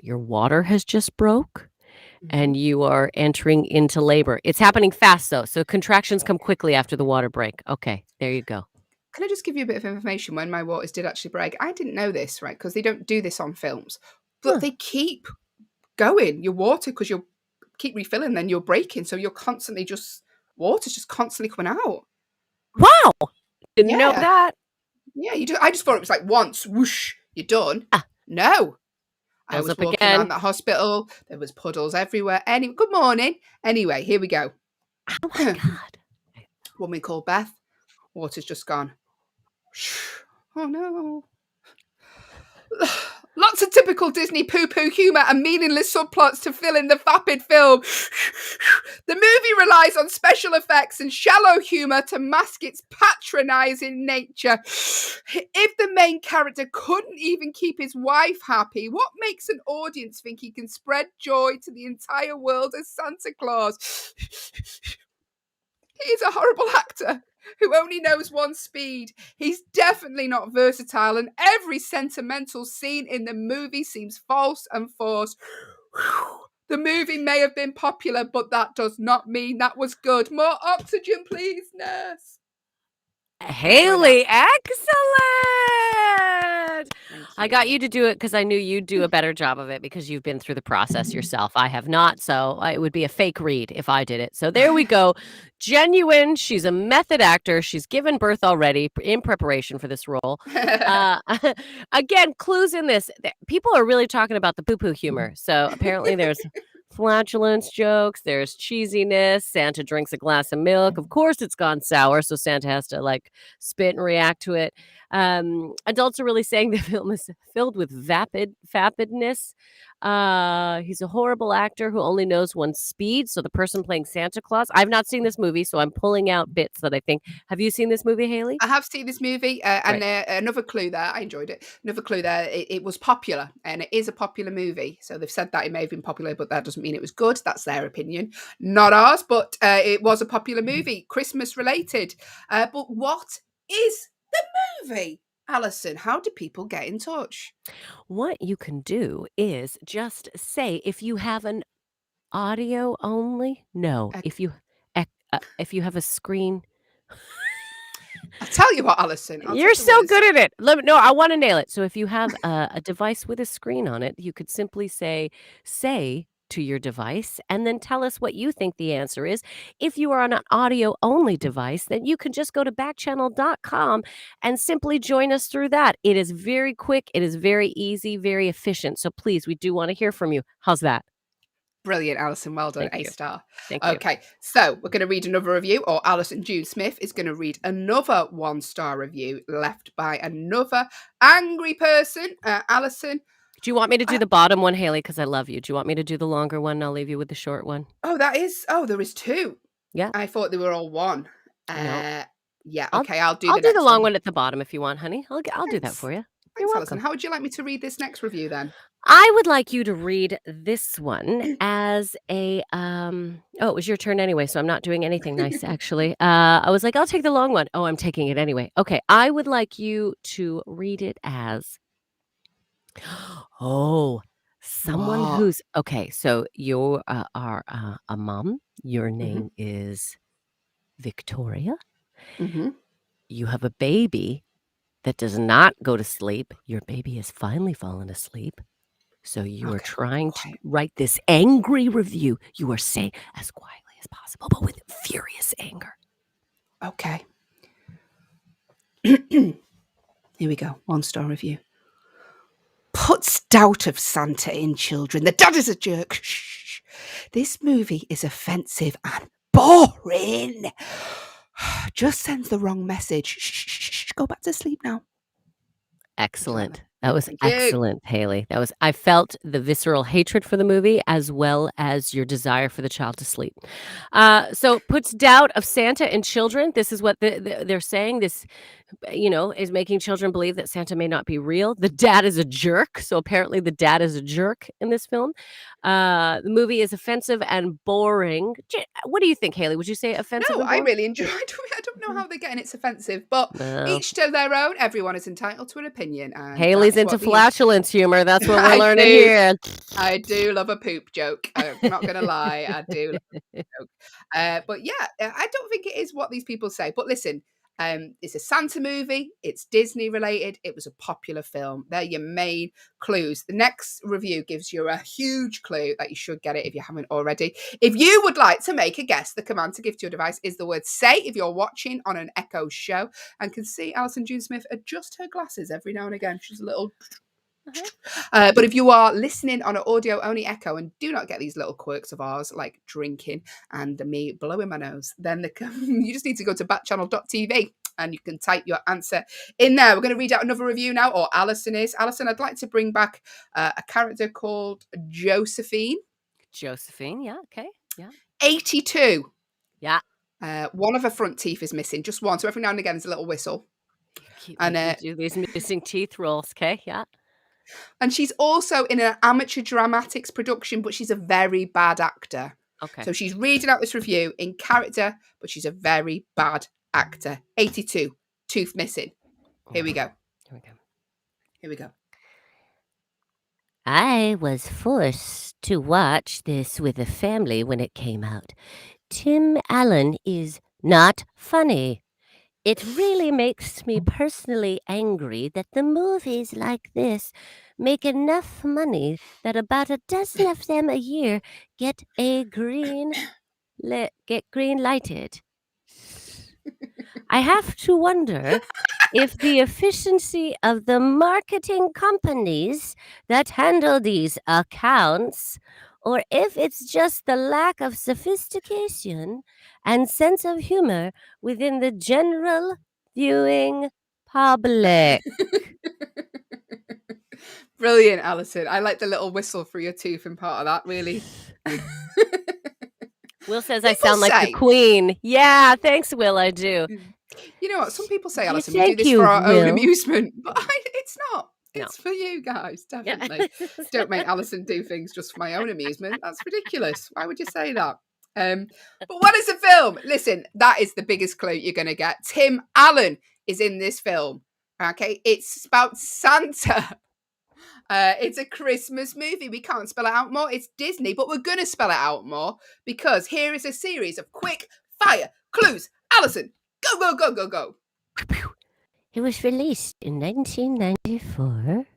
your water has just broke and you are entering into labor. It's happening fast though, so contractions come quickly after the water break. Okay, there you go. Can I just give you a bit of information when my waters did actually break? I didn't know this, right? Because they don't do this on films, but Huh. they keep going, your water, because you'll keep refilling, then you're breaking. So you're constantly water's just constantly coming out. Wow! Didn't know Yeah. that. Yeah, you do. I just thought it was like once, whoosh, you're done. Ah. No. I Fills was up walking again. around that hospital. There was puddles everywhere. Good morning. Anyway, here we go. Oh my God. Woman called Beth. Water's just gone. Oh no. Lots of typical Disney poo-poo humour and meaningless subplots to fill in the vapid film. The movie relies on special effects and shallow humour to mask its patronising nature. If the main character couldn't even keep his wife happy, what makes an audience think he can spread joy to the entire world as Santa Claus? He's a horrible actor who only knows one speed. He's definitely not versatile, and every sentimental scene in the movie seems false and forced. The movie may have been popular, but that does not mean that was good. More oxygen, please, nurse. Hayley, excellent! I got you. you to do it because I knew you'd do a better job of it because you've been through the process yourself. I have not, so it would be a fake read if I did it. So there we go. Genuine. She's a method actor. She's given birth already in preparation for this role. Again, clues in this. People are really talking about the poo-poo humor. So apparently there's flatulence jokes, there's cheesiness. Santa drinks a glass of milk. Of course it's gone sour, so Santa has to like spit and react to it. Adults are really saying the film is filled with vapidness. He's a horrible actor who only knows one speed. So the person playing Santa Claus, I've not seen this movie, so I'm pulling out bits that I think. Have you seen this movie, Hayley? I have seen this movie, and Right. another clue there. I enjoyed it. Another clue there. It was popular, and it is a popular movie. So they've said that it may have been popular, but that doesn't mean it was good. That's their opinion, not ours. But it was a popular movie, Christmas related. But what is the movie, Allyson? How do people get in touch? What you can do is just say if you have an audio only. No, Uh, if you have a screen. I'll tell you what, Allyson. I'll You're take the so words. good at it. No, I want to nail it. So if you have a device with a screen on it, you could simply say to your device and then tell us what you think the answer is. If you are on an audio only device, then you can just go to backchannel.com and simply join us through that. It is very quick, it is very easy, very efficient. So please, we do want to hear from you. How's that? Brilliant, Allyson. Well done. Thank A you. star. Thank you. Okay, so we're going to read another review, or Allyson June Smith is going to read another 1-star review left by another angry person. Allyson. Do you want me to do I- the bottom one, Hayley? Because I love you. Do you want me to do the longer one? I'll leave you with the short one. There is two. Yeah. I thought they were all one. No. Yeah, I'll- okay, I'll do I'll the do the next long one. one at the bottom if you want, honey. I'll do that Thanks. for you. Thanks, You're Allyson. welcome. How would you like me to read this next review then? I would like you to read this one as a it was your turn anyway, so I'm not doing anything nice actually. I was like, I'll take the long one. Oh, I'm taking it anyway. Okay, I would like you to read it as someone What? who's okay. So you are a mom. Your Mm-hmm. name is Victoria. Mm-hmm. You have a baby that does not go to sleep. Your baby has finally fallen asleep. So you are Okay, trying to quiet. write this angry review. You are saying as quietly as possible, but with furious anger. Okay. Here we go. 1-star review. Puts doubt of Santa in children. The dad is a jerk. Shh. This movie is offensive and boring. Just sends the wrong message. Shh. Go back to sleep now. Excellent. That was Thank you. excellent, Hayley. I felt the visceral hatred for the movie as well as your desire for the child to sleep. So puts doubt of Santa in children. This is what they're saying. This, is making children believe that Santa may not be real. The dad is a jerk. So apparently the dad is a jerk in this film. The movie is offensive and boring. What do you think, Hayley? Would you say offensive No, and I boring? really enjoyed it. I don't know how they're getting it's offensive, but Well, each to their own. Everyone is entitled to an opinion. And Hayley's that is into what the flatulence humor. That's what we're I learning do. here. I do love a poop joke. I'm not going to lie. I do love a joke. But yeah, I don't think it is what these people say. But listen, it's a Santa movie. It's Disney related. It was a popular film. They're your main clues. The next review gives you a huge clue that you should get it if you haven't already. If you would like to make a guess, the command to give to your device is the word say if you're watching on an Echo show and can see Allyson June Smith adjust her glasses every now and again. She's a little... but if you are listening on an audio only Echo and do not get these little quirks of ours like drinking and me blowing my nose, then you just need to go to backchannel.tv and you can type your answer in there. We're going to read out another review now, or Allyson is. Allyson, I'd like to bring back a character called Josephine. Josephine, yeah, okay, yeah. 82. Yeah. One of her front teeth is missing, just one. So every now and again, there's a little whistle. Keep And making me do these missing teeth rolls, okay? Yeah. And she's also in an amateur dramatics production, but she's a very bad actor. Okay. So she's reading out this review in character, but she's a very bad actor. 82, tooth missing. Here we go. Here we go. I was forced to watch this with the family when it came out. Tim Allen is not funny. It really makes me personally angry that the movies like this make enough money that about a dozen of them a year get green lighted. I have to wonder if the efficiency of the marketing companies that handle these accounts, or if it's just the lack of sophistication and sense of humor within the general viewing public. Brilliant, Allyson. I like the little whistle for your tooth and part of that, really. Will says I People sound like the say, queen. Yeah, thanks, Will. I do. you know what? Some people say, Yeah, Allyson, we do thank this for you, our own Will. amusement, but it's not. No. It's for you guys, Yeah. definitely. Don't make Allyson do things just for my own amusement. That's ridiculous. Why would you say that? But what is the film? Listen, that is the biggest clue you're going to get. Tim Allen is in this film. Okay, it's about Santa. It's a Christmas movie. We can't spell it out more. It's Disney, but we're going to spell it out more because here is a series of quick fire clues. Allyson, go, go, go, go, go. It was released in 1994,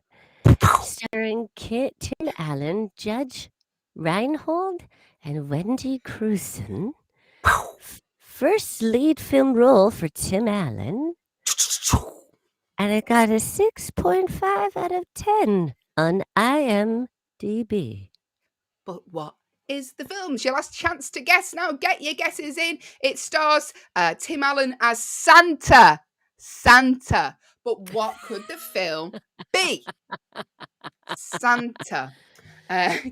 starring Tim Allen, Judge Reinhold, and Wendy Crewson. First lead film role for Tim Allen. And it got a 6.5 out of 10 on IMDb. But what is the film? It's your last chance to guess now. Get your guesses in. It stars Tim Allen as Santa. Santa. But what could the film be? Santa.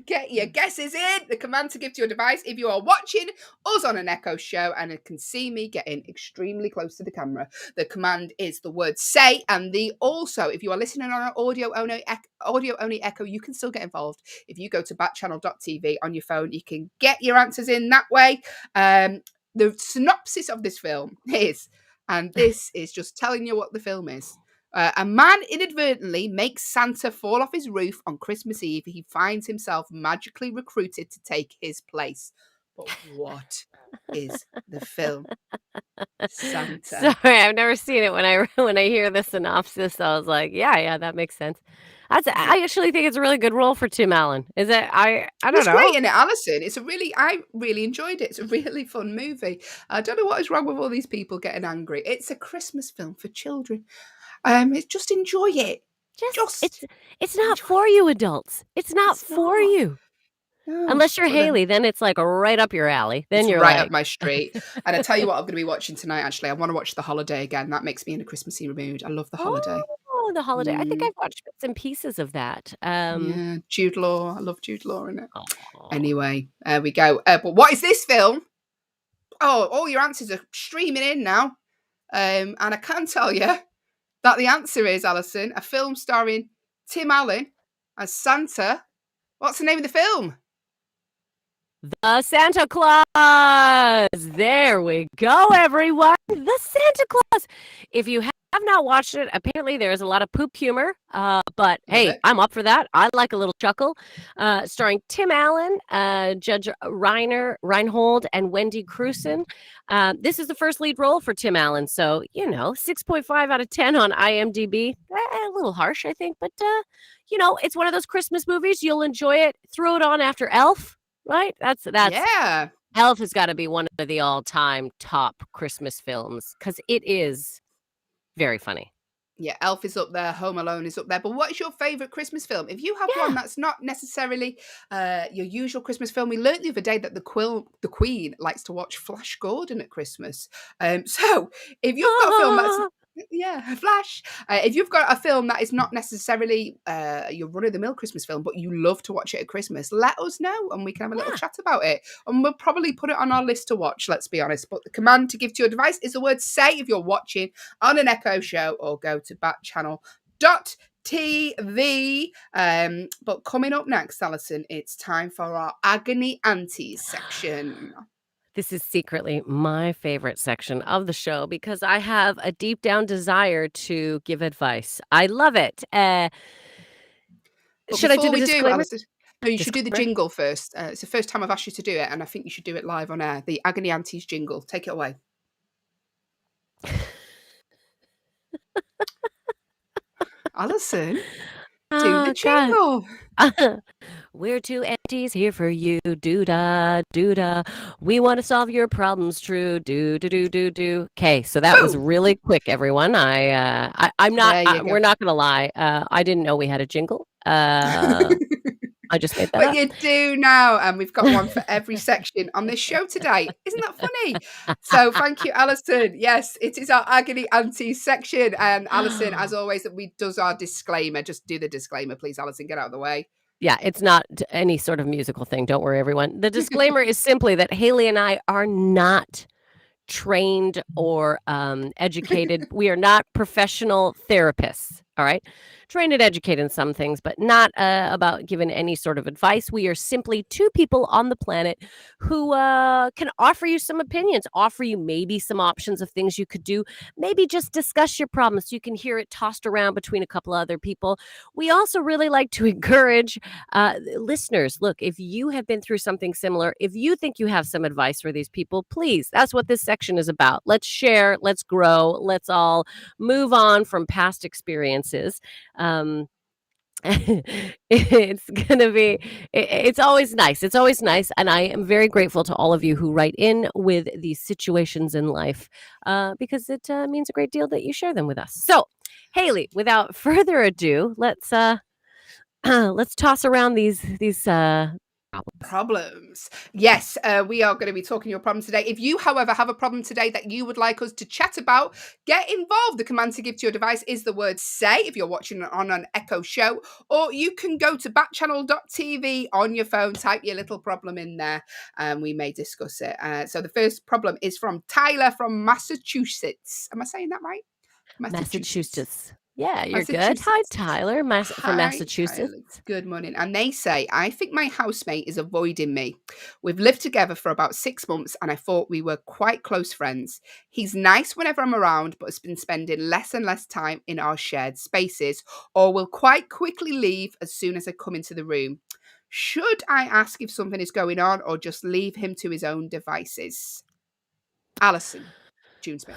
Get your guesses in. The command to give to your device if you are watching us on an Echo show and can see me getting extremely close to the camera. The command is the word say, and also, if you are listening on an audio only Echo, you can still get involved. If you go to backchannel.tv on your phone, you can get your answers in that way. The synopsis of this film is, and this is just telling you what the film is. A man inadvertently makes Santa fall off his roof on Christmas Eve. He finds himself magically recruited to take his place. But what is the film? Santa. Sorry, I've never seen it. When I hear the synopsis, I was like, yeah, that makes sense. I actually think it's a really good role for Tim Allen. Is it? I don't know. It's great in it, Allyson. I really enjoyed it. It's a really fun movie. I don't know what is wrong with all these people getting angry. It's a Christmas film for children. Just enjoy it. It's not for you adults. It's not for you. No, unless you're Hayley, then it's like right up your alley. Then it's you're right like... up my street. And I tell you what, I'm going to be watching tonight. Actually, I want to watch The Holiday again. That makes me in a Christmassy mood. I love The Holiday. Oh, The Holiday! I think I've watched bits and pieces of that. Yeah, Jude Law. I love Jude Law in it. Oh. Anyway, there we go. But what is this film? Oh, all your answers are streaming in now. And I can tell you that the answer is, Allyson, a film starring Tim Allen as Santa. What's the name of the film? The Santa Claus. There we go, everyone. The Santa Claus. If you have not watched it, apparently there's a lot of poop humor. But hey, I'm up for that. I like a little chuckle. Starring Tim Allen, Judge Reinhold, and Wendy Crewson. This is the first lead role for Tim Allen. So, 6.5 out of 10 on IMDb. A little harsh, I think. But, it's one of those Christmas movies. You'll enjoy it. Throw it on after Elf. Right? That's yeah. Elf has got to be one of the all-time top Christmas films because it is very funny. Yeah, Elf is up there, Home Alone is up there. But what is your favourite Christmas film? If you have one that's not necessarily your usual Christmas film, we learned the other day that the Queen likes to watch Flash Gordon at Christmas. So if you've got a film that's Flash. If you've got a film that is not necessarily your run-of-the-mill Christmas film, but you love to watch it at Christmas, let us know and we can have a little chat about it. And we'll probably put it on our list to watch, let's be honest. But the command to give to your device is the word say if you're watching on an Echo show, or go to backchannel.tv. But coming up next, Allyson, it's time for our Agony Aunties section. This is secretly my favorite section of the show because I have a deep down desire to give advice. I love it. Should I do the disclaimer? No, you should do the jingle first. It's the first time I've asked you to do it, and I think you should do it live on air. The Agony Aunties jingle. Take it away. Allyson, do the jingle. We're two aunties here for you. Doo-da, doo-da. We want to solve your problems, true. Do. Okay, so that was really quick, everyone. I'm not. We're not going to lie. I didn't know we had a jingle. I just made that But up. you do now, and we've got one for every section on this show today. Isn't that funny? So thank you, Allyson. Yes, it is our agony auntie section. And Allyson, as always, that we does our disclaimer. Just do the disclaimer, please, Allyson. Get out of the way. Yeah, it's not any sort of musical thing. Don't worry, everyone. The disclaimer is simply that Hayley and I are not trained or educated. We are not professional therapists. All right. Trained and educated in some things, but not about giving any sort of advice. We are simply two people on the planet who can offer you some opinions, offer you maybe some options of things you could do, maybe just discuss your problems so you can hear it tossed around between a couple of other people. We also really like to encourage listeners. Look, if you have been through something similar, if you think you have some advice for these people, please, that's what this section is about. Let's share, let's grow, let's all move on from past experiences. It's gonna be it's always nice. It's always nice, and I am very grateful to all of you who write in with these situations in life, because it means a great deal that you share them with us. So, Hayley, without further ado, let's toss around these Problems. Yes, we are going to be talking your problem today. If you, however, have a problem today that you would like us to chat about, get involved. The command to give to your device is the word say if you're watching on an Echo show, or you can go to backchannel.tv on your phone, type your little problem in there, and we may discuss it. So the first problem is from Tyler from Massachusetts. Am I saying that right? Massachusetts. Yeah, you're good. Hi, Massachusetts. Tyler from Hi, Massachusetts. Tyler. Good morning. And they say, I think my housemate is avoiding me. We've lived together for about 6 months and I thought we were quite close friends. He's nice whenever I'm around, but has been spending less and less time in our shared spaces, or will quite quickly leave as soon as I come into the room. Should I ask if something is going on or just leave him to his own devices? Allyson, June Smith.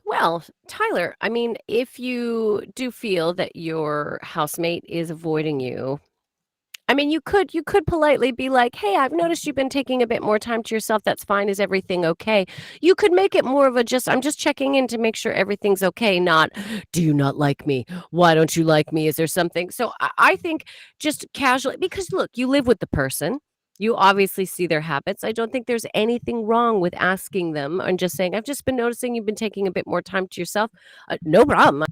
Well, Tyler, I mean, if you do feel that your housemate is avoiding you, I mean, you could politely be like, "Hey, I've noticed you've been taking a bit more time to yourself. That's fine. Is everything okay?" You could make it more of a just, "I'm just checking in to make sure everything's okay," not, "Do you not like me? Why don't you like me? Is there something?" So I think just casually, because look, you live with the person. You obviously see their habits. I don't think there's anything wrong with asking them and just saying, "I've just been noticing you've been taking a bit more time to yourself." No problem.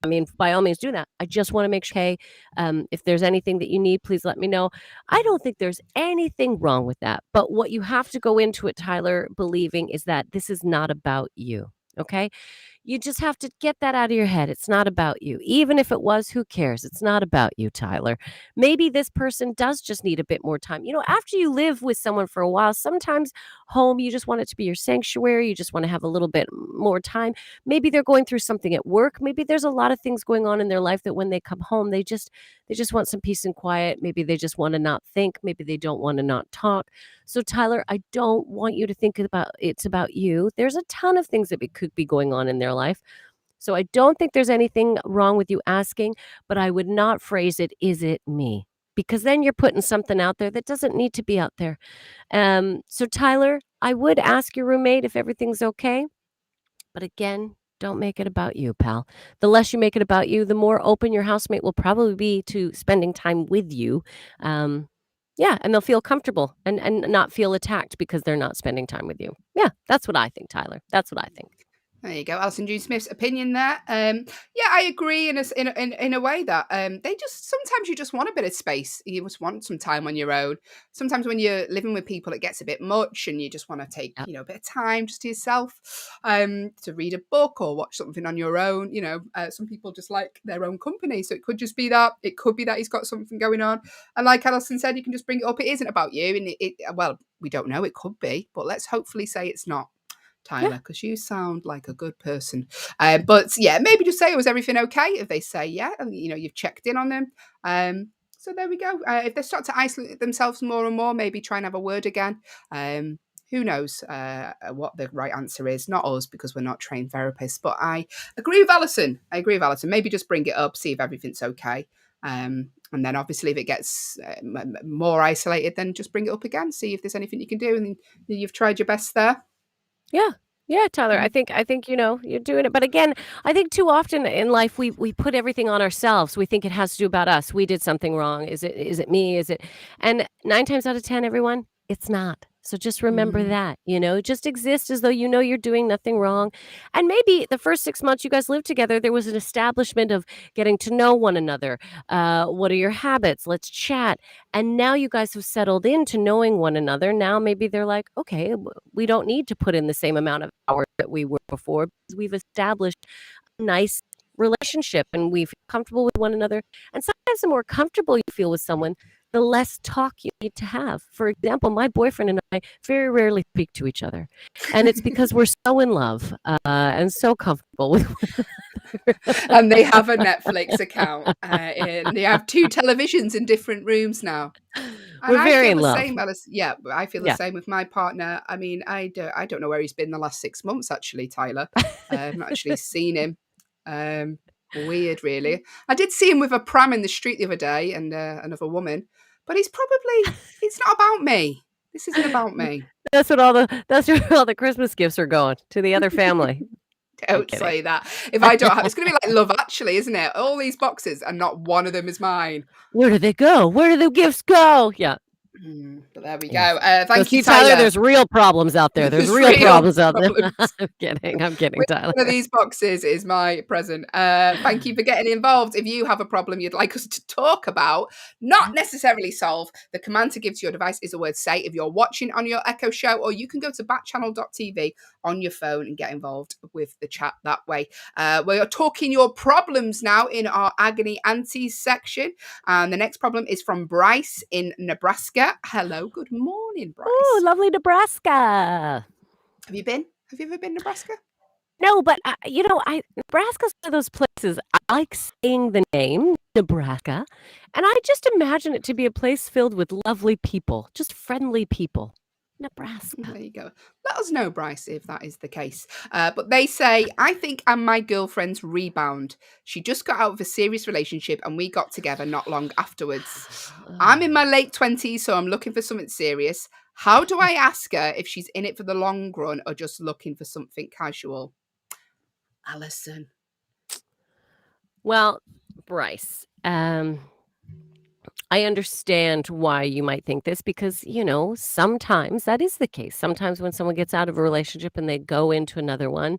I mean, by all means, do that. I just want to make sure, hey, if there's anything that you need, please let me know. I don't think there's anything wrong with that. But what you have to go into it, Tyler, believing is that this is not about you. Okay. You just have to get that out of your head. It's not about you. Even if it was, who cares? It's not about you, Tyler. Maybe this person does just need a bit more time. After you live with someone for a while, sometimes home, you just want it to be your sanctuary. You just want to have a little bit more time. Maybe they're going through something at work. Maybe there's a lot of things going on in their life that when they come home, they just want some peace and quiet. Maybe they just want to not think. Maybe they don't want to not talk. So, Tyler, I don't want you to think about it's about you. There's a ton of things that could be going on in their life. So I don't think there's anything wrong with you asking, but I would not phrase it, "Is it me?" Because then you're putting something out there that doesn't need to be out there. So, Tyler, I would ask your roommate if everything's okay. But again, don't make it about you, pal. The less you make it about you, the more open your housemate will probably be to spending time with you. Yeah, and they'll feel comfortable and not feel attacked because they're not spending time with you. Yeah, that's what I think, Tyler. That's what I think. There you go, Alison June Smith's opinion there. Yeah, I agree in a way that they just sometimes you just want a bit of space. You just want some time on your own. Sometimes when you're living with people, it gets a bit much, and you just want to take Yep. a bit of time just to yourself, to read a book or watch something on your own. Some people just like their own company, so it could just be that. It could be that he's got something going on, and like Alison said, you can just bring it up. It isn't about you, and well, we don't know. It could be, but let's hopefully say it's not. Tyler, because you sound like a good person. But yeah, maybe just say, was everything okay? If they say yeah, and you've checked in on them. So there we go. If they start to isolate themselves more and more, maybe try and have a word again. Who knows what the right answer is? Not us, because we're not trained therapists. But I agree with Alison. Maybe just bring it up, see if everything's okay. And then obviously if it gets more isolated, then just bring it up again, see if there's anything you can do. And you've tried your best there. Yeah. Yeah, Tyler, I Mhm. think, you're doing it. But again, I think too often in life we put everything on ourselves. We think it has to do about us. We did something wrong. Is it me? Is it and 9 times out of 10, everyone, it's not. So just remember Mm. that, just exist as though you're doing nothing wrong. And maybe the first 6 months you guys lived together, there was an establishment of getting to know one another. What are your habits? Let's chat. And now you guys have settled into knowing one another. Now maybe they're like, okay, we don't need to put in the same amount of hours that we were before because we've established a nice relationship and we feel comfortable with one another. And sometimes the more comfortable you feel with someone, the less talk you need to have. For example, my boyfriend and I very rarely speak to each other. And it's because we're so in love and so comfortable with one another. And they have a Netflix account, and they have 2 televisions in different rooms now. And We're I very feel in the love. same, Alice. Yeah, I feel the Yeah. same with my partner. I mean, I don't know where he's been the last 6 months actually, Tyler. I've not actually seen him. Um, Weird, really. I did see him with a pram in the street the other day and another woman, but it's not about me. This isn't about me. That's where all the Christmas gifts are going to the other family. I'm Don't kidding. say that. If I don't have, it's going to be like Love Actually, isn't it? All these boxes and not one of them is mine. Where do they go? Where do the gifts go? Yeah. But there we go. Yes. So Thank you, see, Tyler, Tyler. there's real problems out there. There's There's real real problems out there. problems. I'm kidding. I'm kidding, Which Tyler. one of these boxes is my present? Thank you for getting involved. If you have a problem you'd like us to talk about, not necessarily solve, the command to give to your device is the word say. If you're watching on your Echo Show, or you can go to backchannel.tv on your phone and get involved with the chat that way. We are talking your problems now in our Agony Aunties section. And the next problem is from Bryce in Nebraska. Hello, good morning, Ooh, Bryce. lovely Nebraska. Have you been? Have you ever been to Nebraska? No, but Nebraska's one of those places. I like saying the name Nebraska, and I just imagine it to be a place filled with lovely people, just friendly people. Nebraska. There you go. Let us know, Bryce, if that is the case. But they say, I think I'm my girlfriend's rebound. She just got out of a serious relationship and we got together not long afterwards. I'm in my late 20s, so I'm looking for something serious. How do I ask her if she's in it for the long run or just looking for something casual? Allyson. Well, Bryce, I understand why you might think this because, sometimes that is the case. Sometimes when someone gets out of a relationship and they go into another one,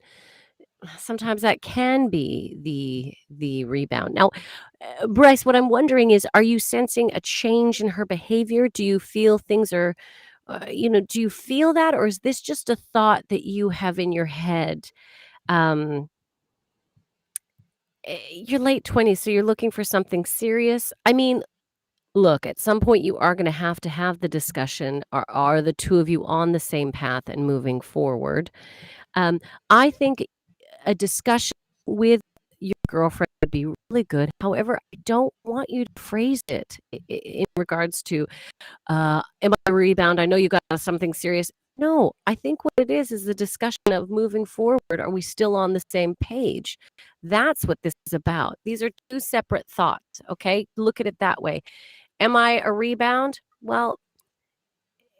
sometimes that can be the rebound. Now, Bryce, what I'm wondering is, are you sensing a change in her behavior? Do you feel things are, do you feel that, or is this just a thought that you have in your head? Um, you're late 20s, so you're looking for something serious. I mean, look, at some point you are going to have the discussion. Are the two of you on the same path and moving forward? I think a discussion with your girlfriend would be really good. However, I don't want you to phrase it in regards to, am I a rebound? I know you got something serious. No, I think what it is the discussion of moving forward. Are we still on the same page? That's what this is about. These are two separate thoughts. Okay. Look at it that way. Am I a rebound? Well,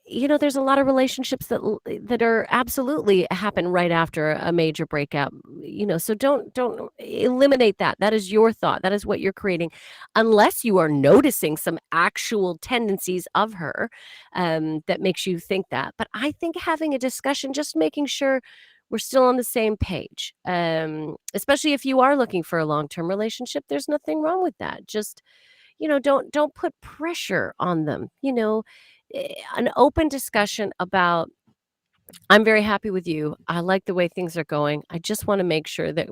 there's a lot of relationships that are absolutely happen right after a major breakout, so don't eliminate that. That is your thought. That is what you're creating, unless you are noticing some actual tendencies of her that makes you think that. But I think having a discussion, just making sure we're still on the same page, especially if you are looking for a long-term relationship, there's nothing wrong with that. Just don't put pressure on them. An open discussion about, I'm very happy with you. I like the way things are going. I just want to make sure that,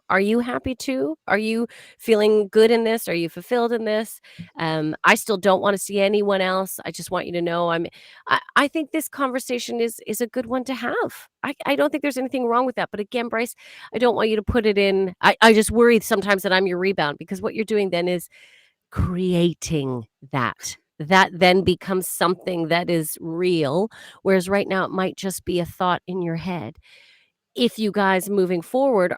are you happy too? Are you feeling good in this? Are you fulfilled in this? I still don't want to see anyone else. I just want you to know I think this conversation is a good one to have. I don't think there's anything wrong with that. But again, Bryce, I don't want you to put it in. I just worry sometimes that I'm your rebound, because what you're doing then is creating that then becomes something that is real, whereas right now it might just be a thought in your head. If you guys moving forward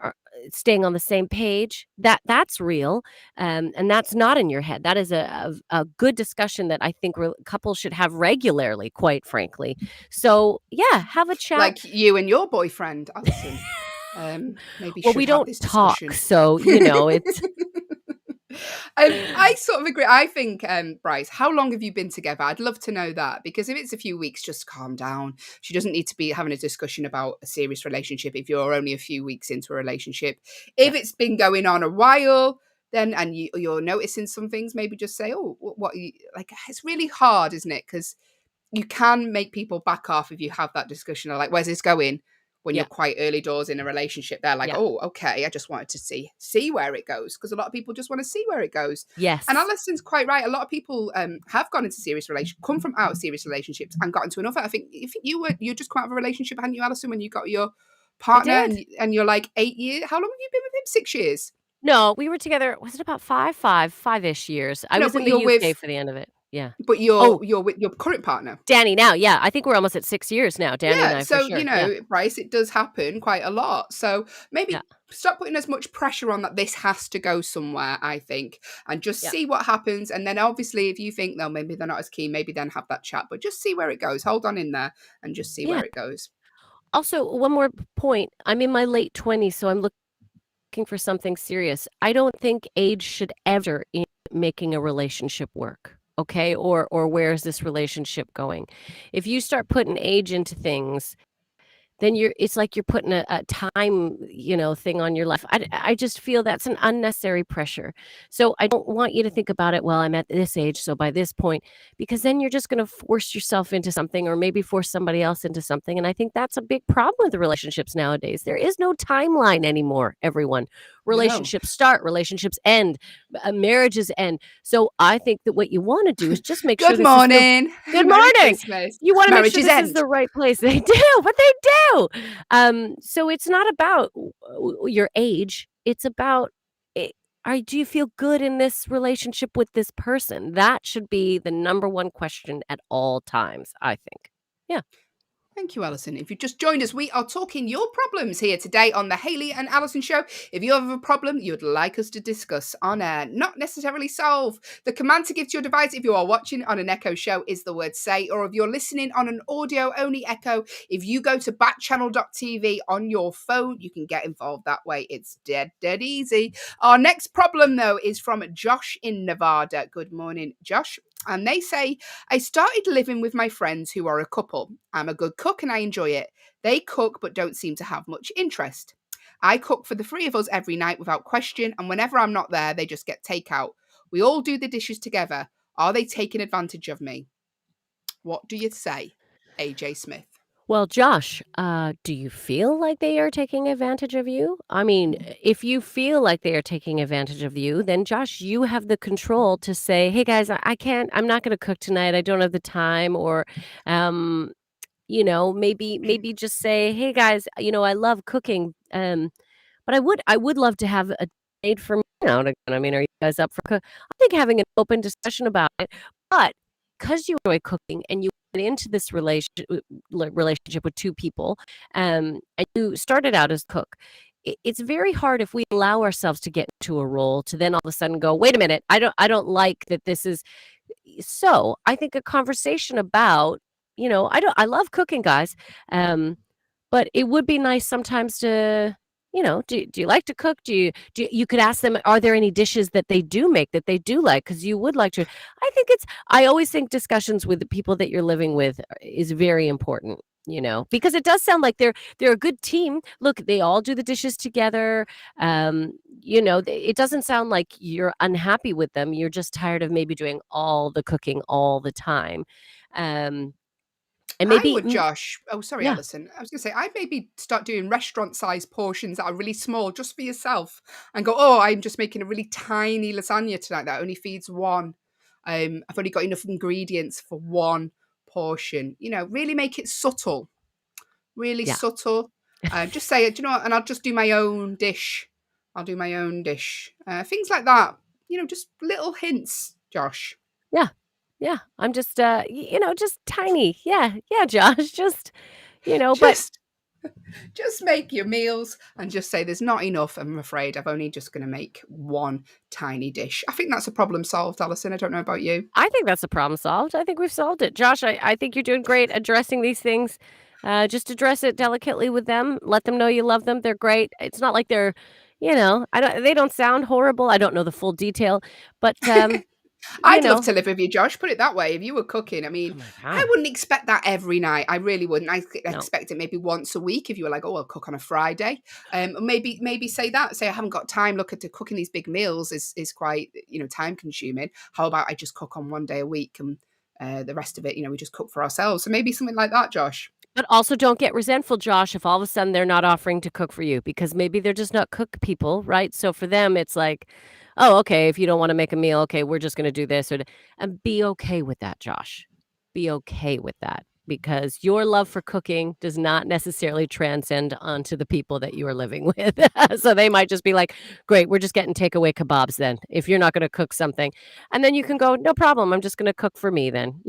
staying on the same page, that's real, and that's not in your head. That is a good discussion that I think couples should have regularly, quite frankly. So, yeah, have a chat. Like you and your boyfriend, Allyson, maybe Well, should we have don't this talk, discussion. so, it's I sort of agree. I think, Bryce, how long have you been together? I'd love to know that, because if it's a few weeks, just calm down. She doesn't need to be having a discussion about a serious relationship if you're only a few weeks into a relationship. Yeah. If it's been going on a while, then and you're noticing some things, maybe just say, "Oh, what you like?" It's really hard, isn't it? Because you can make people back off if you have that discussion of like, where's this going? When you're Yeah. quite early doors in a relationship, they're like, Yeah. oh, okay, I just wanted to see where it goes, because a lot of people just want to see where it goes. Yes. And Alison's quite right. A lot of people have gone into serious relations, come from out of serious relationships, and got into another. I think you just come out of a relationship, hadn't you, Alison, when you got your partner, I did. and you're like 8 years. How long have you been with him? 6 years? No, we were together, was it about 5-ish years? I No, was in but the you're UK with for the end of it. Yeah. but Oh, you're with your current partner. Danny now, yeah, I think we're almost at 6 years now, Danny and Yeah, I, for so, sure, yeah, Bryce, it does happen quite a lot. So yeah, maybe stop putting as much pressure on that this has to go somewhere, I think, and just yeah, see what happens. And then obviously, if you think, no, maybe they're not as keen, maybe then have that chat, but just see where it goes. Hold on in there and just see yeah. where it goes. Also, one more point, I'm in my late 20s, so I'm looking for something serious. I don't think age should ever in making a relationship work, okay? Or where is this relationship going? If you start putting age into things, then it's like you're putting a time, thing on your life. I just feel that's an unnecessary pressure. So I don't want you to think about it, well, I'm at this age, so by this point, because then you're just going to force yourself into something, or maybe force somebody else into something. And I think that's a big problem with the relationships nowadays. There is no timeline anymore, everyone. No. Relationships start, relationships end, marriages end. So I think that what you want to do is just make sure Good this is the morning. good Merry morning. Christmas. You wanna make sure Marriages this is end. the right place. They do, but they do. So it's not about your age. It's about, eh, do you feel good in this relationship with this person? That should be the number one question at all times, I think. Yeah. Thank you, Alison. If you just joined us, we are talking your problems here today on the Hayley and Alison Show. If you have a problem you'd like us to discuss on air, not necessarily solve, the command to give to your device if you are watching on an Echo show is the word say, or if you're listening on an audio-only Echo, if you go to backchannel.tv on your phone, you can get involved that way. It's dead easy. Our next problem, though, is from Josh in Nevada. Good morning, Josh. And they say, I started living with my friends who are a couple. I'm a good cook and I enjoy it. They cook but don't seem to have much interest. I cook for the three of us every night without question, and whenever I'm not there, they just get takeout. We all do the dishes together. Are they taking advantage of me? What do you say, AJ Smith? Well, Josh, do you feel like they are taking advantage of you? I mean, if you feel like they are taking advantage of you, then Josh, you have the control to say, "Hey guys, I can't. I'm not going to cook tonight. I don't have the time." Or, um, maybe just say, "Hey guys, I love cooking, but I would love to have a date for me now." I mean, are you guys up for I think having an open discussion about it, but because you enjoy cooking and you went into this relationship with two people, and you started out as cook. It's very hard if we allow ourselves to get into a role to then all of a sudden go, wait a minute, I don't like that this is. So I think a conversation about, I love cooking, guys. But it would be nice sometimes to, do you like to cook? You could ask them, are there any dishes that they do make that they do like? Because you would like to. I always think discussions with the people that you're living with is very important. Because it does sound like they're a good team. Look, they all do the dishes together. It doesn't sound like you're unhappy with them. You're just tired of maybe doing all the cooking all the time. Um, and I maybe, would, Josh. Oh, sorry, yeah, Alison. I was going to say, I'd maybe start doing restaurant-sized portions that are really small just for yourself, and go, oh, I'm just making a really tiny lasagna tonight that only feeds one. I've only got enough ingredients for one portion. Really make it subtle, really yeah, subtle. Just say, do you know what? And I'll just do my own dish. I'll do my own dish. Things like that. Just little hints, Josh. yeah, yeah. I'm just, just tiny. Yeah, yeah, Josh. Just, but Just. Just make your meals and just say there's not enough. I'm afraid I've only just going to make one tiny dish. I think that's a problem solved, Allyson. I don't know about you. I think that's a problem solved. I think we've solved it. Josh, I think you're doing great addressing these things. Just address it delicately with them. Let them know you love them. They're great. It's not like they're, they don't sound horrible. I don't know the full detail, but you I'd love know, to live with you, Josh. Put it that way. If you were cooking, I oh mean, my I God, wouldn't expect that every night. I really wouldn't. I no. expect it maybe once a week. If you were like, "Oh, I'll cook on a Friday," maybe say that. Say I haven't got time. Look at cooking these big meals is quite time consuming. How about I just cook on one day a week and the rest of it, we just cook for ourselves. So maybe something like that, Josh. But also don't get resentful, Josh, if all of a sudden they're not offering to cook for you because maybe they're just not cook people, right? So for them, it's like, oh, okay, if you don't want to make a meal, okay, we're just going to do this. And be okay with that, Josh. Be okay with that because your love for cooking does not necessarily transcend onto the people that you are living with. So they might just be like, great, we're just getting takeaway kebabs then, if you're not going to cook something. And then you can go, no problem, I'm just going to cook for me then.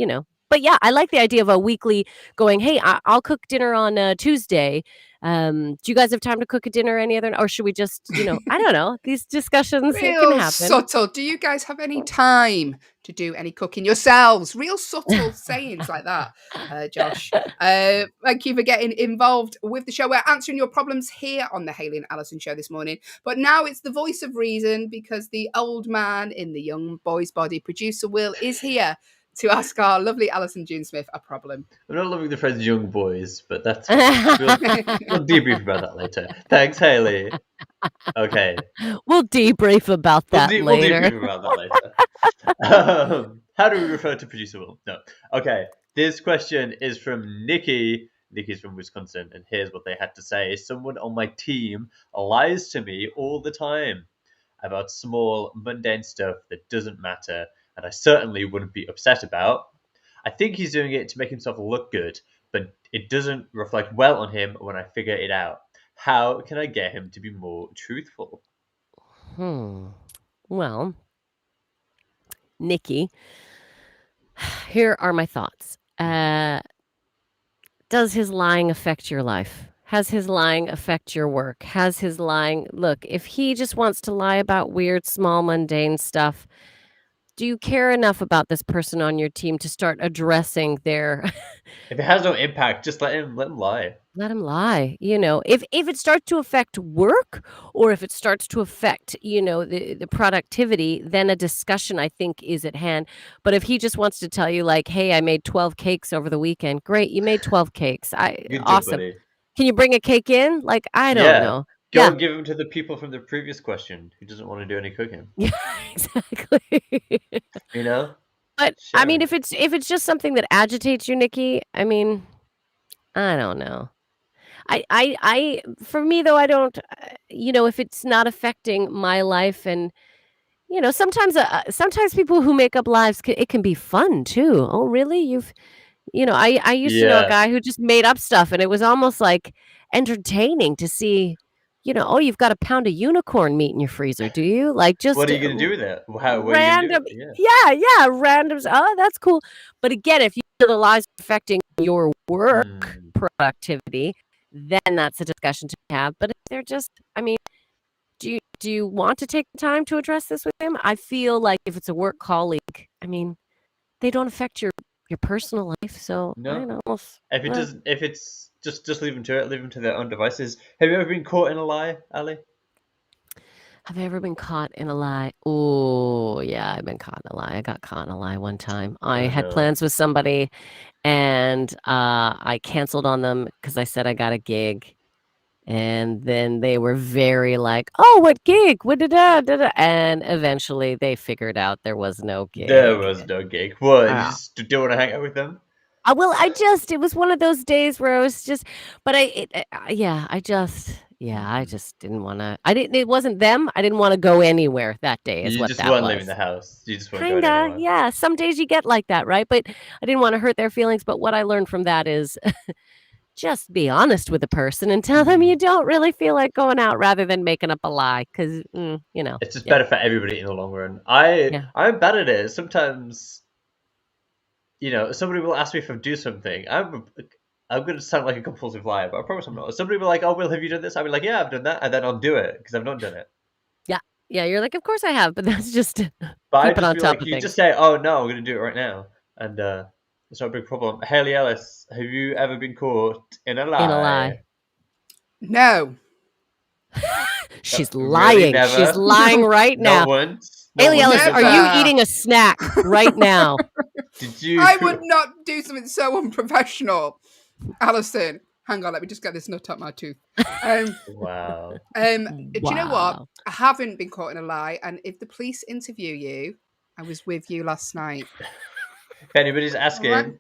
But yeah, I like the idea of a weekly going, hey, I'll cook dinner on Tuesday. Do you guys have time to cook a dinner any other, or should we just, I don't know, these discussions, it can Real happen. subtle. Do you guys have any time to do any cooking yourselves? Real subtle sayings like that, Josh. Thank you for getting involved with the show. We're answering your problems here on the Hayley and Allyson show this morning. But now it's the voice of reason because the old man in the young boy's body, producer Will, is here to ask our lovely Allyson June Smith a problem. I'm not loving the phrase young boys, but that's fine. We'll debrief about that later. Thanks, Hayley. Okay. We'll debrief about that We'll later. debrief about that later. How do we refer to producer Will? No. Okay. This question is from Nikki. Nikki's from Wisconsin, and here's what they had to say. Someone on my team lies to me all the time about small, mundane stuff that doesn't matter, and I certainly wouldn't be upset about. I think he's doing it to make himself look good, but it doesn't reflect well on him when I figure it out. How can I get him to be more truthful? Well, Nikki, here are my thoughts. Does his lying affect your life? Has his lying affect your work? Has his lying look, if he just wants to lie about weird, small, mundane stuff, do you care enough about this person on your team to start addressing their If it has no impact, just let him lie. let him lie? If it starts to affect work or if it starts to affect, the productivity, then a discussion I think is at hand. But if he just wants to tell you like, "Hey, I made 12 cakes over the weekend." Great, you made 12 cakes. Good job, Awesome. buddy. Can you bring a cake in? Like, I don't Yeah. know. Go Yeah. and give him to the people from the previous question who doesn't want to do any cooking. Yeah, exactly. You know? But I Share mean, it. if it's just something that agitates you, Nikki, I mean, I don't know. For me though, I don't. If it's not affecting my life, and sometimes people who make up lives, it can be fun too. Oh, really? I used to know a Yeah. guy who just made up stuff, and it was almost like entertaining to see. Oh, you've got a pound of unicorn meat in your freezer, do you? Like What just are you going to do with it? What are you going to do? random, Yeah. yeah, randoms. Oh, that's cool. But again, if you feel the lies affecting your work Hmm. productivity, then that's a discussion to have. But if they're just, I mean, do you want to take the time to address this with him? I feel like if it's a work colleague, I mean, they don't affect your personal life. So I No. don't know. If it doesn't, if it's just leave them to it. Leave them to their own devices. Have you ever been caught in a lie, Ali? Have I ever been caught in a lie? Oh, yeah, I've been caught in a lie. I got caught in a lie one time. I Oh had no. plans with somebody and I canceled on them because I said I got a gig. And then they were very like, "Oh, what gig? What did da?" And eventually they figured out there was no There gig. was no gig. What? You Uh, just don't want to hang out with them? it was one of those days where I was just, but yeah, I Hmm. just didn't want to. It wasn't them. I didn't want to go anywhere that day, is You what just that weren't leaving was. the house. You just weren't going Kinda, anywhere. yeah. Some days you get like that, right? But I didn't want to hurt their feelings. But what I learned from that is just be honest with the person and tell them you Hmm. don't really feel like going out rather than making up a lie. Because, It's just yeah, better for everybody in the long run. yeah. I'm bad at it. Sometimes, somebody will ask me if I do something. I'm going to sound like a compulsive liar, but I promise I'm not. If somebody will be like, oh, Will, have you done this? I'll be like, yeah, I've done that. And then I'll do it because I've not done it. Yeah, you're like, of course I have, but that's just But I'd keeping just on be top like, of you things. just say, oh, no, I'm going to do it right now. And it's not a big problem. Hayley Ellis, have you ever been caught in a lie? In a lie. No. She's Really lying. never? She's lying right now. Not once? Not Hayley once Ellis, in are your you life? eating a snack right now? Did you? I would not do something so unprofessional. Allyson, hang on, let me just get this nut out my tooth. Wow. Do you know what? Wow. I haven't been caught in a lie, and if the police interview you, I was with you last night. If anybody's asking, Alright.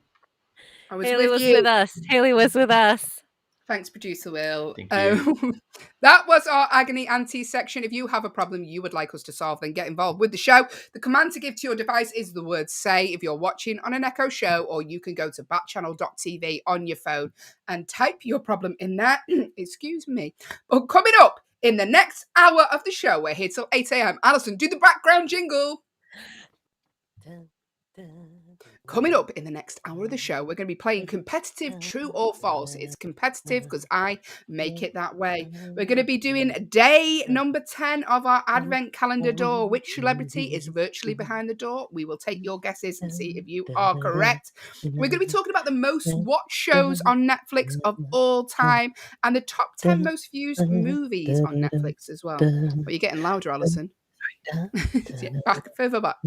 I was Hayley with was you. with us. Hayley was with us. Thanks, producer Will. Thank you. That was our agony ante section. If you have a problem you would like us to solve, then get involved with the show. The command to give to your device is the word say if you're watching on an Echo show, or you can go to backchannel.tv on your phone and type your problem in there. Excuse me. But coming up in the next hour of the show, we're here till 8 a.m. Allyson, do the background jingle. Coming up in the next hour of the show, we're going to be playing competitive true or false. It's competitive because I make it that way. We're going to be doing day number 10 of our advent calendar door. Which celebrity is virtually behind the door? We will take your guesses and see if you are correct. We're going to be talking about the most watched shows on Netflix of all time and the top 10 most viewed movies on Netflix as well. But you're getting louder, Allyson. Yeah, further back.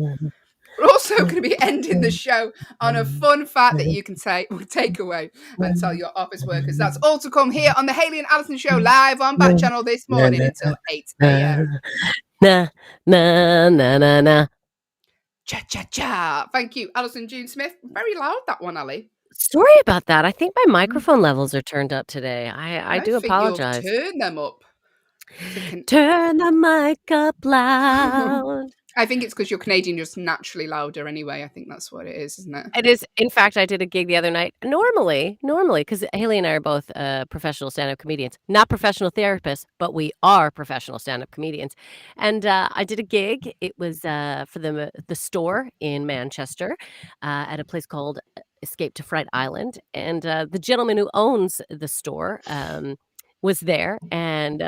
We're also going to be ending the show on a fun fact that you can take away and tell your office workers. That's all to come here on the Hayley and Allyson Show live on Backchannel this morning until 8 a.m. Na, na, na, na, na. Cha, cha, cha. Thank you, Allyson June Smith. Very loud, that one, Ali. Sorry about that. I think my microphone levels are turned up today. I do think apologize. You've turned them up. Turn the mic up loud. I think it's because you're Canadian, you're just naturally louder anyway. I think that's what it is, isn't it? It is. In fact, I did a gig the other night. Normally, because Hayley and I are both professional stand-up comedians, not professional therapists, but we are professional stand-up comedians. And I did a gig. It was for the store in Manchester at a place called Escape to Fright Island. And the gentleman who owns the store was there, and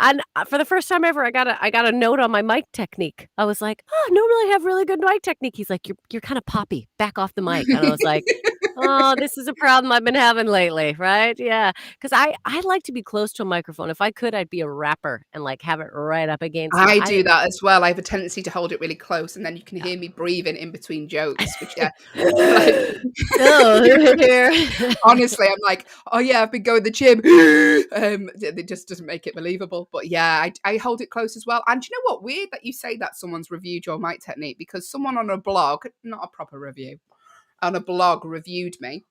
and for the first time ever, I got a note on my mic technique. I was like, "Oh, normally I have really good mic technique." He's like, "You're kind of poppy. Back off the mic." And I was like, "Oh, this is a problem I've been having lately, right?" Yeah, because I like to be close to a microphone. If I could, I'd be a rapper and like have it right up against. I do that as well. I have a tendency to hold it really close, and then you can hear me breathing in between jokes. Which honestly, I'm like, oh yeah, I've been going to the gym. It just doesn't make it believable. But yeah, I hold it close as well. And you know what? Weird that you say that someone's reviewed your mic technique, because someone on a blog, not a proper review, on a blog reviewed me.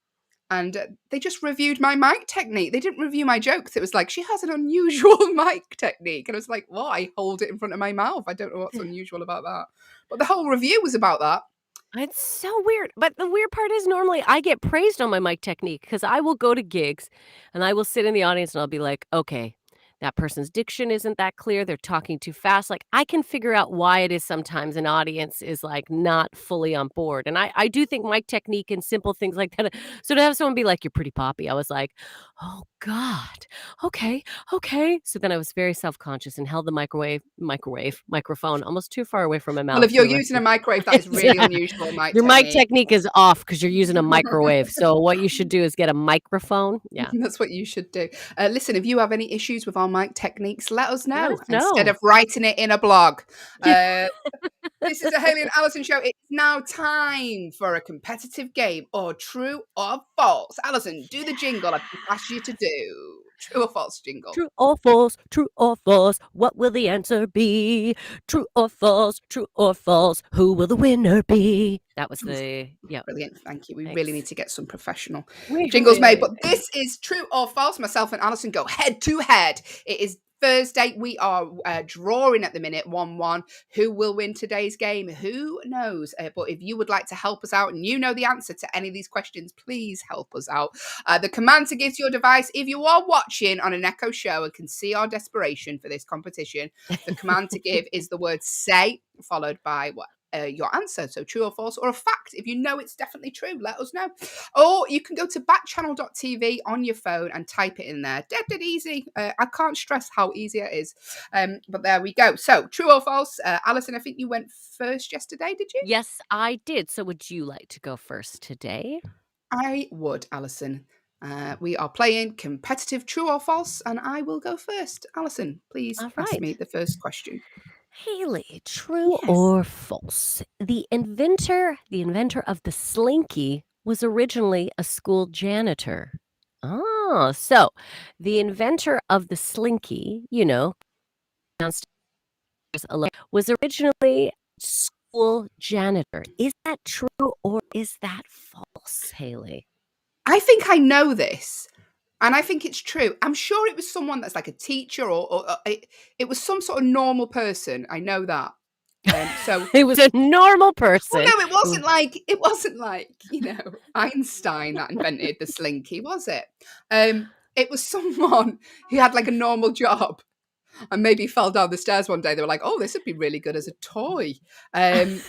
And they just reviewed my mic technique. They didn't review my jokes. It was like, she has an unusual mic technique. And I was like, well, I hold it in front of my mouth. I don't know what's unusual about that. But the whole review was about that. It's so weird. But the weird part is normally I get praised on my mic technique because I will go to gigs and I will sit in the audience and I'll be like, okay, that person's diction isn't that clear. They're talking too fast. Like I can figure out why it is sometimes an audience is like not fully on board. And I do think mic technique and simple things like that. So to have someone be like, you're pretty poppy, I was like, oh God, okay. So then I was very self-conscious and held the microphone almost too far away from my mouth. Well, if you're using a microwave, that is really unusual. Your mic technique is off because you're using a microwave. So what you should do is get a microphone. Yeah. That's what you should do. Listen, if you have any issues with our mic techniques, let us know, Let us know. instead of writing it in a blog. This is a Hayley and Allyson show. It's now time for a competitive game, or true or false. Allyson, do the jingle I've asked you to do. True or false jingle. True or false, true or false, what will the answer be? True or false, who will the winner be? That was the, yeah. Brilliant, thank you. We Thanks. really need to get some professional jingles made. But this is true or false. Myself and Allyson go head to head. It is Thursday. We are drawing at the minute 1-1. Who will win today's game? Who knows? But if you would like to help us out and you know the answer to any of these questions, please help us out. The command to give to your device, if you are watching on an Echo show and can see our desperation for this competition, the command to give is the word say, followed by what? your answer. So true or false, or a fact. If you know it's definitely true, let us know. Or you can go to backchannel.tv on your phone and type it in there. Dead easy. I can't stress how easy it is. But there we go. So true or false? Allyson, I think you went first yesterday, did you? Yes, I did. So would you like to go first today? I would, Allyson. We are playing competitive true or false, and I will go first. Allyson, please All ask me right. the first question. Hayley, true Yes. or false? The inventor of the Slinky was originally a school janitor. Oh, so the inventor of the Slinky, downstairs was originally school janitor. Is that true or is that false, Hayley? I think I know this, and I think it's true. I'm sure it was someone that's like a teacher, or it was some sort of normal person. I know that. So It was a normal well, person no, who it wasn't like Einstein that invented the Slinky, was it? It was someone who had like a normal job and maybe fell down the stairs one day. They were like, "Oh, this would be really good as a toy." Um,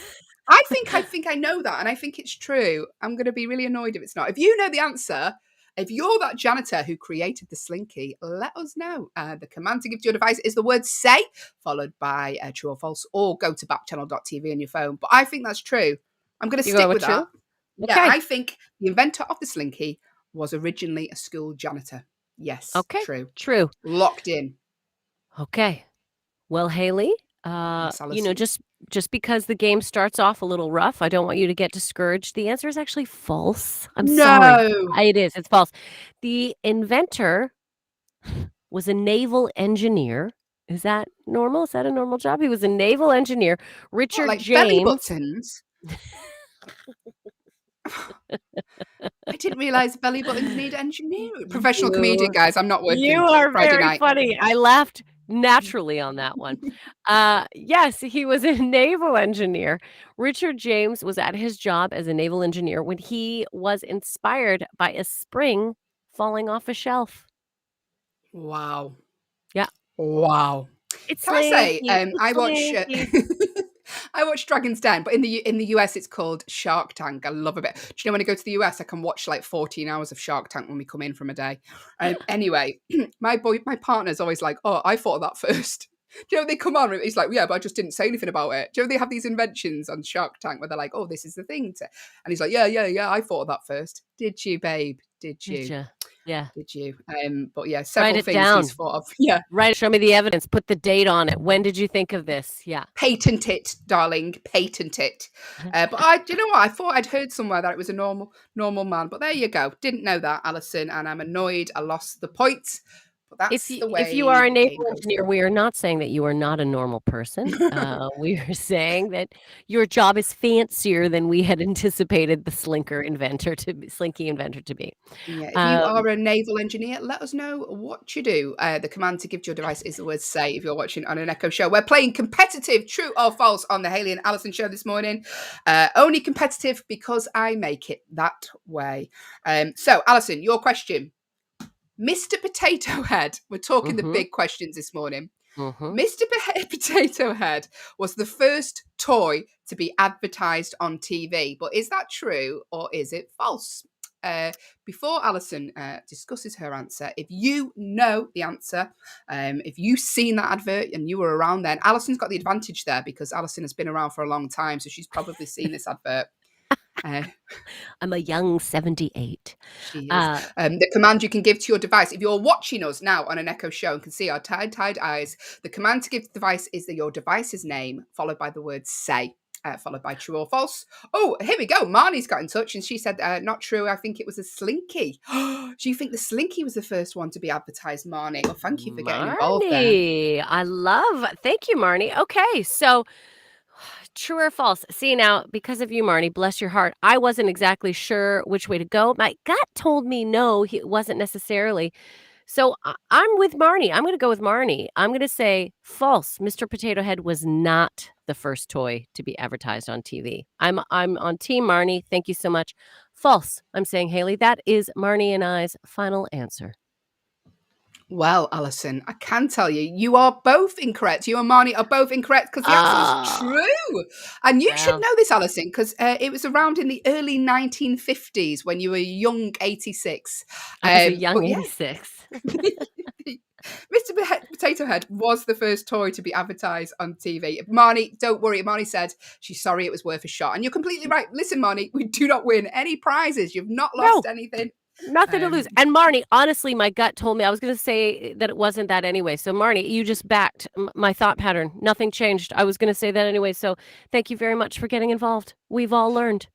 I think I know that, and I think it's true. I'm going to be really annoyed if it's not. If you know the answer, if you're that janitor who created the Slinky, let us know. The command to give to your device is the word "say," followed by true or false, or go to backchannel.tv on your phone. But I think that's true. I'm going to you go stick with with that. true? Yeah, Okay. I think the inventor of the Slinky was originally a school janitor. Yes, Okay. true. True. Locked in. Okay. Well, Hayley, Yes, Alison. just because the game starts off a little rough, I don't want you to get discouraged. The answer is actually false. I'm sorry. No. It is. It's false. The inventor was a naval engineer. Is that normal? Is that a normal job? He was a naval engineer. What, Richard like belly James. buttons? I didn't realize belly buttons need engineering. Professional comedian, You guys. I'm not you working are Friday very night. funny. I laughed naturally on that one. Yes, he was a naval engineer. Richard James was at his job as a naval engineer when he was inspired by a spring falling off a shelf. Wow. Yeah. Wow. It's Can I say, slinky. It's I watch slinky. I watch Dragon's Den, but in the US it's called Shark Tank. I love it. Do you know when I go to the US, I can watch like 14 hours of Shark Tank when we come in from a day. Anyway, my partner's always like, "Oh, I thought of that first." Do you know they come on? He's like, "Yeah, but I just didn't say anything about it." Do you know they have these inventions on Shark Tank where they're like, "Oh, this is the thing," and he's like, "Yeah, I thought of that first." Did you, babe? Did Did you? you? Yeah. Did you? But yeah, Write several it things he's down. thought of. Yeah. Right. Show me the evidence. Put the date on it. When did you think of this? Yeah. Patent it, darling. Patent it. But do you know what? I thought I'd heard somewhere that it was a normal man. But there you go. Didn't know that, Alison, and I'm annoyed. I lost the point. But If that's you the if you way are a the game naval goes. engineer, we are not saying that you are not a normal person. We are saying that your job is fancier than we had anticipated the slinky inventor to be. Yeah, if you Um, are a naval engineer, let us know what you do. The command to give to your device is the word "say." If you're watching on an Echo show, we're playing competitive, true or false, on the Hayley and Allyson show this morning. Only competitive because I make it that way. So, Allyson, your question. Mr. Potato Head, we're talking the mhm, big questions this morning. mhm. Mr. Potato Head was the first toy to be advertised on TV. But is that true or is it false? Before Allyson discusses her answer, if you know the answer, if you've seen that advert and you were around then, Alyson's got the advantage there because Allyson has been around for a long time, so she's probably seen this advert. Uh, I'm a young 78. She is. Uh, The command you can give to your device, if you're watching us now on an Echo show and can see our tied eyes, the command to give to the device is your device's name, followed by the word "say," followed by true or false. Oh, here we go. Marnie's got in touch and she said, not true. I think it was a Slinky. Do you think the Slinky was the first one to be advertised, Marnie? Well, thank you for getting involved there. Thank you, Marnie. Okay, so true or false? See now, because of you, Marnie, bless your heart, I wasn't exactly sure which way to go. My gut told me no, it wasn't necessarily. So I'm with Marnie. I'm going to go with Marnie. I'm going to say false. Mr. Potato Head was not the first toy to be advertised on TV. I'm on Team Marnie. Thank you so much. False. I'm saying Hayley. That is Marnie and I's final answer. Well, Allyson, I can tell you, you are both incorrect. You and Marnie are both incorrect because the answer is Oh, true. And you should well, know this, Allyson, because it was around in the early 1950s when you were a young 86. I was a young But yeah, 86. Mr. Potato Head was the first toy to be advertised on TV. Marnie, don't worry. Marnie said she's sorry it was worth a shot. And you're completely right. Listen, Marnie, we do not win any prizes. You've not No, lost anything. nothing to Um, lose. And Marnie, honestly, my gut told me I was going to say that it wasn't that anyway. So, Marnie, you just backed my thought pattern. Nothing changed. I was going to say that anyway. So, thank you very much for getting involved. We've all learned.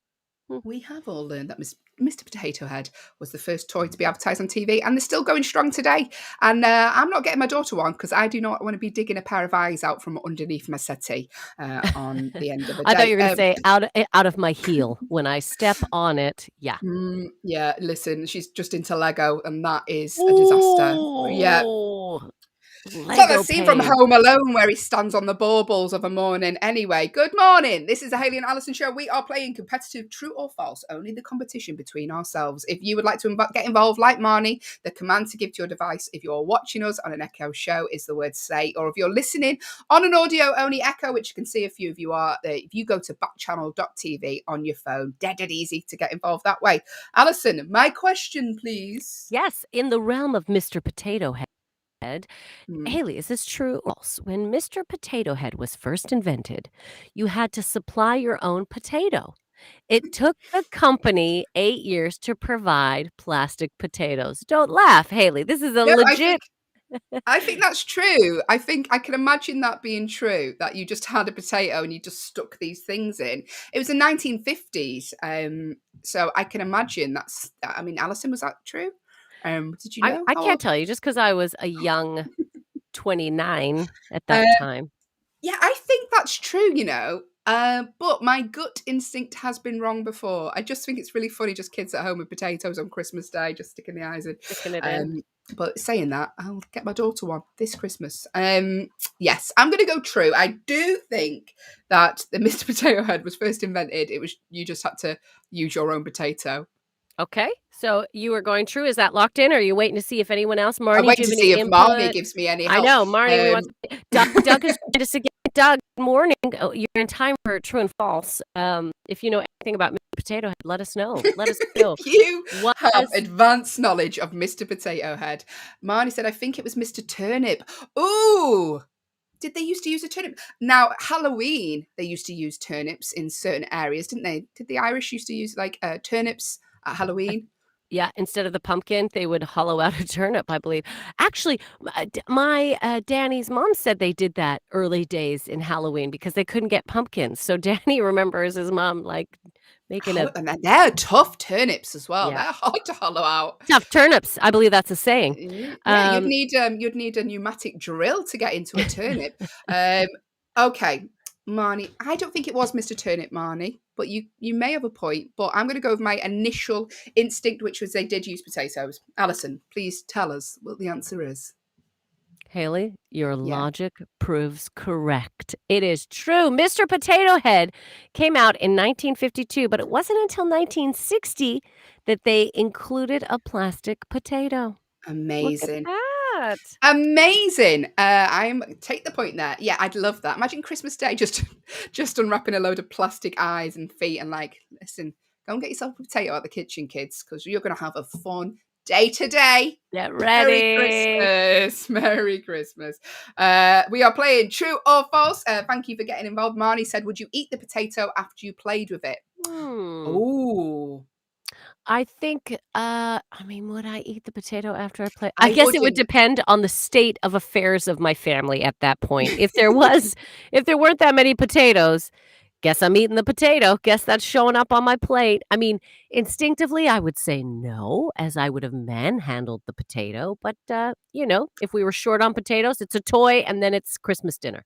We have all learned that Mr. Potato Head was the first toy to be advertised on TV, and they're still going strong today. And I'm not getting my daughter one because I do not want to be digging a pair of eyes out from underneath my settee on the end of the I thought day. you were going to say out of my heel when I step on it. Yeah. Yeah, listen, she's just into Lego, and that is a disaster. Yeah, Ooh, it's like that Lego scene from pain. Home Alone where he stands on the baubles of a morning. Anyway, good morning. This is the Hayley and Allyson show. We are playing competitive true or false, only the competition between ourselves. If you would like to get involved like Marnie, the command to give to your device if you're watching us on an Echo show is the word say, or if you're listening on an audio only Echo, which you can see a few of you are, if you go to backchannel.tv on your phone, dead easy to get involved that way. Allyson, my question, please. Yes, in the realm of Mr. Potato Head. Hmm. Hayley, is this true or false? When Mr. Potato Head was first invented, you had to supply your own potato. It took the company 8 years to provide plastic potatoes. Don't laugh, Hayley. This is a No, legit. I think that's true. I think I can imagine that being true, that you just had a potato and you just stuck these things in. It was the 1950s. So I can imagine I mean, Allyson, was that true? Did you know I how can't old? tell you just because I was a young 29 at Uh, that time. yeah, I think that's true, but my gut instinct has been wrong before. I just think it's really funny, just kids at home with potatoes on Christmas Day, just sticking the eyes in. Sticking it in. But saying that, I'll get my daughter one this Christmas. Yes, I'm going to go true. I do think that the Mr. Potato Head was first invented. It was you just had to use your own potato. Okay, so you are going true. Is that locked in, or are you waiting to see if anyone else? I'll Marnie, wait do you to have see any if Marnie input? gives me any I help. know, Marnie really wants. Doug is trying to get Doug. Good morning. Oh, you're in time for true and false. If you know anything about Mr. Potato Head, let us know. Let us know. You Was have advanced knowledge of Mr. Potato Head. Marnie said, I think it was Mr. Turnip. Ooh, did they used to use a turnip? Now, Halloween, they used to use turnips in certain areas, didn't they? Did the Irish used to use turnips at Halloween? yeah, instead of the pumpkin, they would hollow out a turnip, I believe. Actually, my Danny's mom said they did that early days in Halloween because they couldn't get pumpkins. So Danny remembers his mom like making a And they're tough turnips as well. yeah. They're hard to hollow out. Tough turnips. I believe that's a saying. Yeah, you'd need a pneumatic drill to get into a turnip. Okay, Marnie, I don't think it was Mr. Turnip, Marnie, but you may have a point. But I'm going to go with my initial instinct, which was they did use potatoes. Allyson, please tell us what the answer is. Haley, your Yeah, logic proves correct. It is true. Mr. Potato Head came out in 1952, but it wasn't until 1960 that they included a plastic potato. Look at amazing. that. Amazing. I'm take the point there. Yeah, I'd love that. Imagine Christmas Day just unwrapping a load of plastic eyes and feet and like, listen, go and get yourself a potato out the kitchen, kids, because you're gonna have a fun day today. Get Merry ready. Christmas. Merry Christmas. We are playing true or false. Thank you for getting involved. Marnie said, would you eat the potato after you played with it? Oh, I think, I mean, would I eat the potato after I play? I I guess it would wouldn't. depend on the state of affairs of my family at that point. If there weren't that many potatoes, guess I'm eating the potato. Guess that's showing up on my plate. I mean, instinctively, I would say no, as I would have manhandled the potato. But, if we were short on potatoes, it's a toy and then it's Christmas dinner.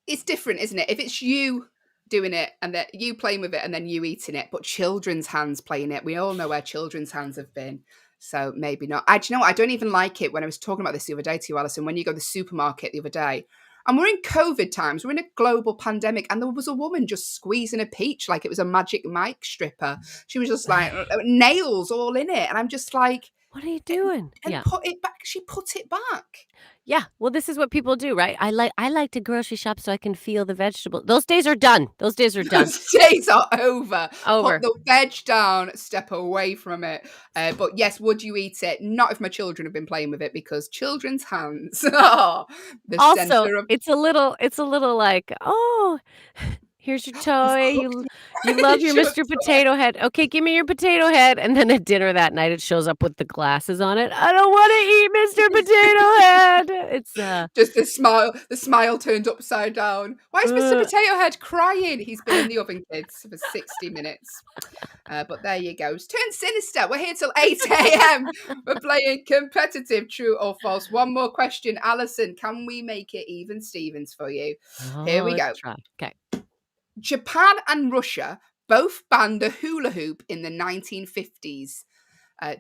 It's different, isn't it? If it's you doing it and that you playing with it and then you eating it, but children's hands playing it, we all know where children's hands have been. So maybe not. Do you know what? I don't even like it when I was talking about this the other day to you, Allyson, when you go to the supermarket the other day. And we're in COVID times, we're in a global pandemic, and there was a woman just squeezing a peach like it was a magic Mike stripper. She was just like nails all in it. And I'm just like, What are you doing? and Yeah. put it back. She put it back. Yeah. Well, this is what people do, right? I like to grocery shop so I can feel the vegetable. Those days are done. Those days are done. Those days are over. Put Over. the veg down, step away from it. But yes, would you eat it? Not if my children have been playing with it, because children's hands are the Also, center of it's a little like, "Oh, here's your he's toy. cooked. You love your Shut Mr. up. Potato Head. Okay, give me your potato head." And then at dinner that night, it shows up with the glasses on it. "I don't wanna eat Mr. Potato Head." It's, Just the smile turned upside down. Why is Mr. uh Potato Head crying? He's been in the oven, kids, for 60 minutes. But there you go. Turn sinister. We're here till 8 a.m. We're playing competitive true or false. One more question, Allyson. Can we make it even Stevens for you? Here Oh, we let's go. try. Okay. Japan and Russia both banned the hula hoop in the 1950s.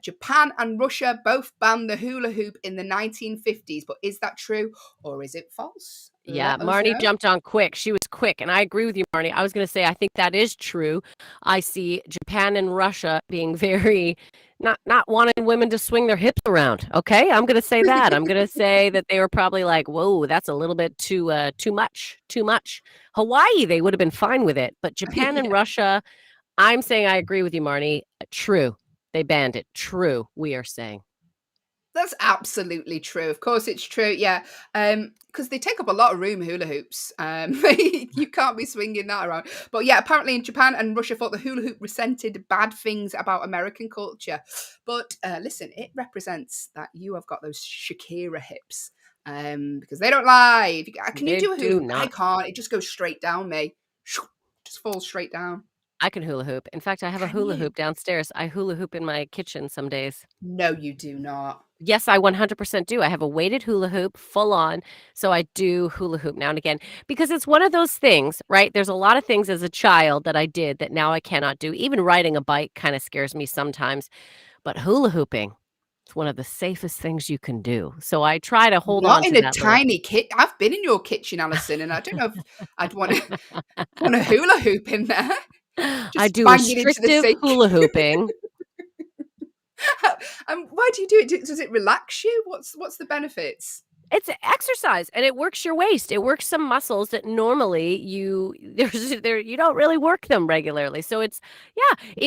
Japan and Russia both banned the hula hoop in the 1950s, but is that true or is it false? Yeah, Let us Marnie know. jumped on quick. She was quick, and I agree with you, Marnie. I was gonna say I think that is true. I see Japan and Russia being very not wanting women to swing their hips around, okay? I'm gonna say that. I'm gonna say that they were probably like, "Whoa, that's a little bit too much, too much." Hawaii, they would have been fine with it, but Japan and Yeah, Russia, I'm saying I agree with you, Marnie. True. They banned it. True, we are saying. that's absolutely true. Of course, it's true. Yeah, because they take up a lot of room, hula hoops. You can't be swinging that around. But yeah, apparently in Japan and Russia thought the hula hoop resented bad things about American culture. But listen, it represents that you have got those Shakira hips. Because they don't lie. Can you They do a hula do hoop? I not. can't. It just goes straight down me. Just falls straight down. I can hula hoop. In fact, I have a Can hula you? hoop downstairs. I hula hoop in my kitchen some days. No, you do not. Yes, I 100% do. I have a weighted hula hoop full on. So I do hula hoop now and again because it's one of those things, right? There's a lot of things as a child that I did that now I cannot do. Even riding a bike kind of scares me sometimes, but hula hooping, it's one of the safest things you can do. So I try to hold on Not to in a that little. tiny kit. I've been in your kitchen, Alison, and I don't know if I'd want a hula hoop in there. I Just do bang it into the restrictive sink. hula hooping. Why do you do it? Does it relax you? What's the benefits? It's exercise and it works your waist. It works some muscles that normally you don't really work them regularly. So it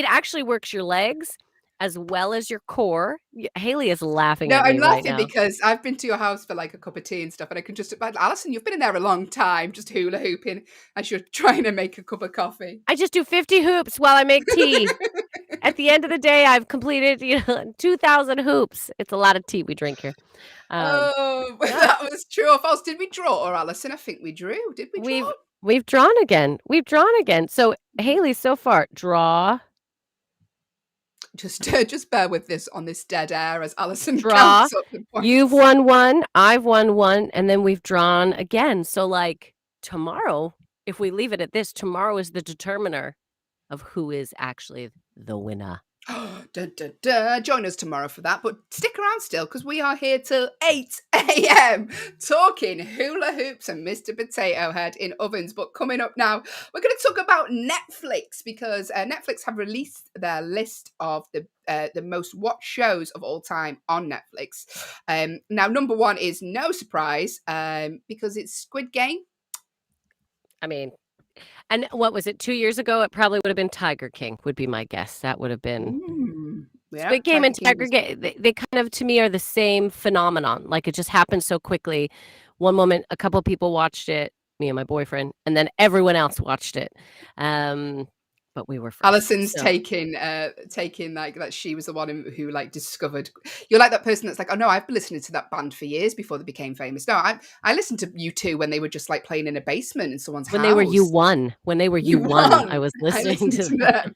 actually works your legs as well as your core. Haley is laughing No, at I'm me right laughing now. because I've been to your house for like a cup of tea and stuff, and I can just imagine, Alison, you've been in there a long time, just hula hooping as you're trying to make a cup of coffee. I just do 50 hoops while I make tea. At the end of the day, I've completed, 2,000 hoops. It's a lot of tea we drink here. Um, Oh, yeah, that was true or false. Did we draw, or Alison? I think we drew. Did we draw? we've drawn again. We've drawn again. So Haley, so far, draw, Just bear with this on this dead air as Alison draw. counts up the You've points. won one, I've won one, and then we've drawn again. So, like, tomorrow, if we leave it at this, tomorrow is the determiner of who is actually the winner. Dun, dun, dun. Join us tomorrow for that, but stick around still because we are here till 8 a.m. talking hula hoops and Mr. Potato Head in ovens. But coming up now, we're going to talk about Netflix because Netflix have released their list of the most watched shows of all time on Netflix. Now, number one is no surprise because it's Squid Game. I mean, and what was it, 2 years ago? It probably would have been Tiger King, would be my guess. That would have been Yeah, Squid Game Tiger and King Tiger was Game. They kind of, to me, are the same phenomenon. Like, it just happened so quickly. One moment, a couple people watched it, me and my boyfriend, and then everyone else watched it. But we were first. Alison's So taking like that she was the one who like discovered. You're like that person that's like, oh no, I've been listening to that band for years before they became famous. No, I listened to U2 when they were just like playing in a basement in someone's when they were house. when they were You U1, I won. was I listening listened to to them. them.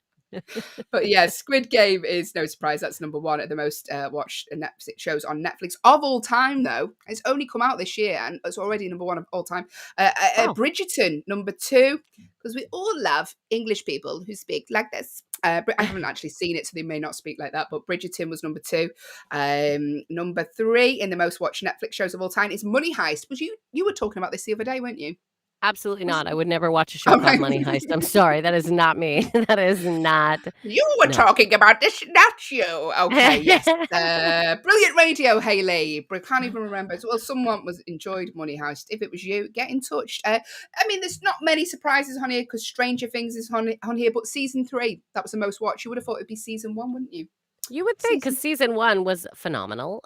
But yeah, Squid Game is no surprise. That's number one at the most watched Netflix shows on Netflix of all time, though. It's only come out this year and it's already number one of all time. Wow. Bridgerton, number two, because we all love English people who speak like this. I haven't actually seen it, so they may not speak like that, but Bridgerton was number two. Number three in the most watched Netflix shows of all time is Money Heist. Was you were talking about this the other day, weren't you? Absolutely not. I would never watch a show All called right. Money Heist. I'm sorry. That is not me. That is not. You were No. talking about this, not you. Okay, yes. Brilliant radio, Hayley. I can't even remember. Well, someone enjoyed Money Heist. If it was you, get in touch. I mean, there's not many surprises on here because Stranger Things is on here, but season 3, that was the most watched. You would have thought it'd be season 1, wouldn't you? You would think, because Season season 1 was phenomenal.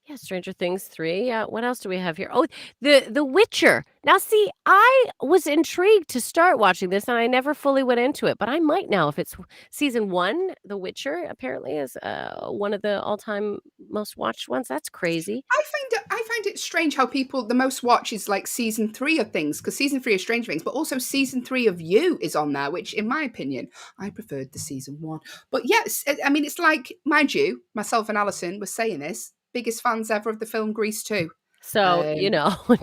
Yeah, Stranger Things 3. Yeah, what else do we have here? Oh, The Witcher. Now, see, I was intrigued to start watching this, and I never fully went into it, but I might now if it's season 1. The Witcher apparently is one of the all-time most watched ones. That's crazy. I find it strange how people the most watch is like season 3 of things because season 3 of Stranger Things, but also season 3 of You is on there, which in my opinion I preferred the season 1. But yes, I mean it's like, mind you, myself and Allyson were saying this, biggest fans ever of the film Grease 2. So,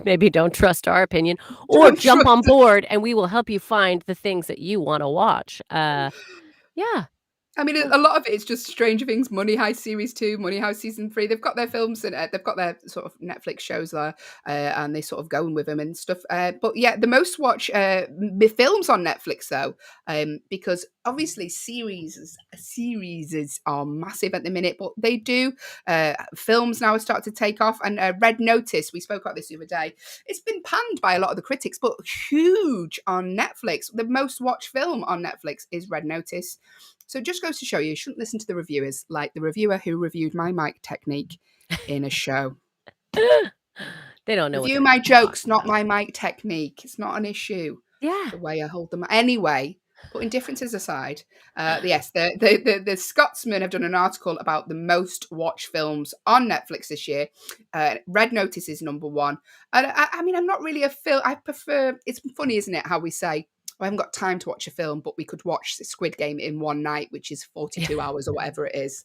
maybe don't trust our opinion or Don't jump on trust- board and we will help you find the things that you want to watch. Yeah. I mean, a lot of it is just Stranger Things, Money Heist Series 2, Money Heist Season 3. They've got their films and they've got their sort of Netflix shows there and they sort of going with them and stuff. But yeah, the most watch films on Netflix though, because obviously series are massive at the minute, but they do. Films now start to take off and Red Notice, we spoke about this the other day. It's been panned by a lot of the critics, but huge on Netflix. The most watched film on Netflix is Red Notice. So it just goes to show you shouldn't listen to the reviewers like the reviewer who reviewed my mic technique in a show. They don't know. Review my jokes, not my mic technique. It's not an issue. Yeah. The way I hold them. Anyway, putting differences aside, yes, the Scotsman have done an article about the most watched films on Netflix this year. Red Notice is number 1. And I mean, I'm not really a film. I prefer. It's funny, isn't it? How we say, I haven't got time to watch a film, but we could watch Squid Game in one night, which is 42 hours or whatever it is.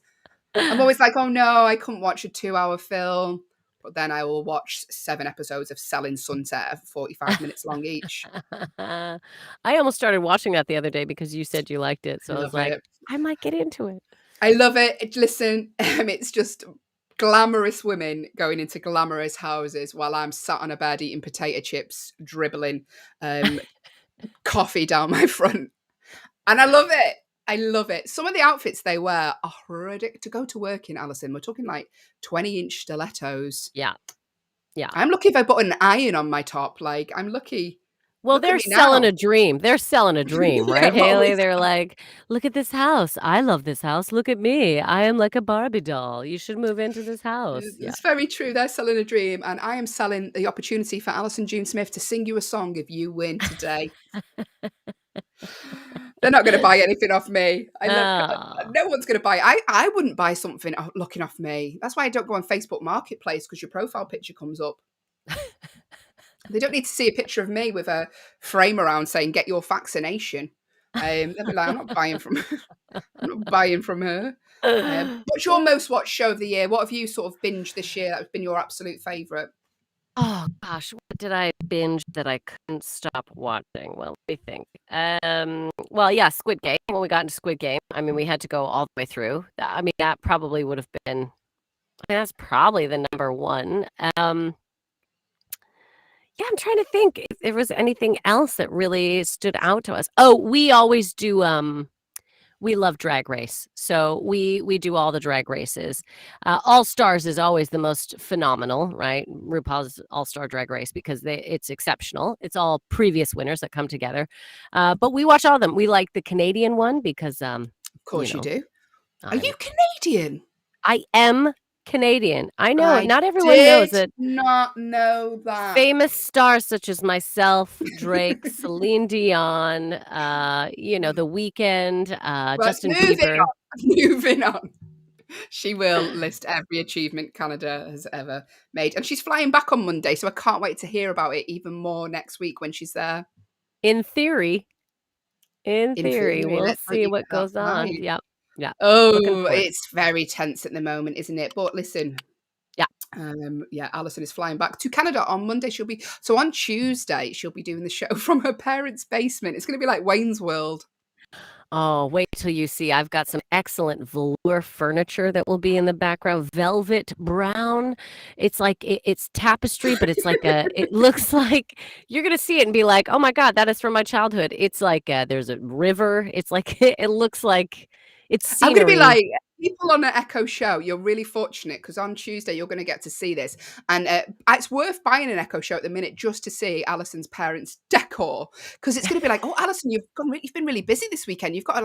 I'm always like, oh no, I couldn't watch a 2-hour film. But then I will watch 7 episodes of Selling Sunset at 45 minutes long each. I almost started watching that the other day because you said you liked it. So I was like, I might get into it. I love it. Listen, it's just glamorous women going into glamorous houses while I'm sat on a bed eating potato chips, dribbling coffee down my front. And I love it. I love it. Some of the outfits they wear are ridiculous. To go to work in, Allyson, we're talking like 20-inch stilettos. Yeah. Yeah. I'm lucky if I put an iron on my top. Like, I'm lucky. Well, Look at they're me selling now. a dream. They're selling a dream, Yeah, right, I'm always- Hayley? They're like, look at this house. I love this house. Look at me. I am like a Barbie doll. You should move into this house. Yeah. It's very true. They're selling a dream, and I am selling the opportunity for Allyson June Smith to sing you a song if you win today. They're not going to buy anything off me. No one's going to buy. I wouldn't buy something looking off me. That's why I don't go on Facebook Marketplace, because your profile picture comes up. They don't need to see a picture of me with a frame around saying "Get your vaccination." They'll be like, I'm not buying from her. What's your most watched show of the year? What have you sort of binged this year that has been your absolute favourite? Oh gosh, what did I binge that I couldn't stop watching? Well, let me think. Well, yeah, Squid Game. When we got into Squid Game, I mean, we had to go all the way through. I mean, that probably would have been. I mean, that's probably the number 1. Yeah, I'm trying to think if there was anything else that really stood out to us. Oh, we always do. We love Drag Race, so we do all the drag races. All Stars is always the most phenomenal, right? RuPaul's All Star Drag Race, because it's exceptional. It's all previous winners that come together. But we watch all of them. We like the Canadian one because, Of course you do. Are I'm- you Canadian? I am Canadian. I know I it. Not everyone knows did it. not know that. Famous stars such as myself, Drake, Celine Dion, The Weeknd, Right, Justin Bieber. Moving on. She will list every achievement Canada has ever made. And she's flying back on Monday, so I can't wait to hear about it even more next week when she's there. In theory, we'll let's see hope what goes that's on. right. Yep. Yeah. Oh, it's very tense at the moment, isn't it? But listen. Yeah. Allyson is flying back to Canada on Monday. On Tuesday, she'll be doing the show from her parents' basement. It's going to be like Wayne's World. Oh, wait till you see. I've got some excellent velour furniture that will be in the background. Velvet brown. It's like it's tapestry, but it's like it looks like you're gonna see it and be like, oh my God, that is from my childhood. It's like there's a river. It's like it looks like it's I'm going to be scenery. like, people on an Echo show, you're really fortunate because on Tuesday you're going to get to see this. And it's worth buying an Echo show at the minute just to see Alison's parents' decor because it's going to be like, oh, Alison, you've been really busy this weekend. You've got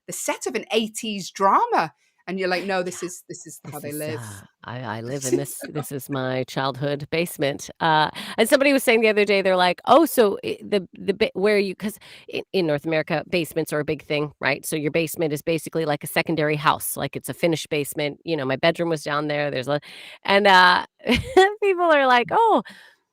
the set of an 80s drama. And you're like, no, this is how This they is live. I live in this. This is my childhood basement. And somebody was saying the other day, they're like, "Oh, so the bit where you because in North America, basements are a big thing, right? So your basement is basically like a secondary house, like it's a finished basement. You know, my bedroom was down there. And people are like, oh,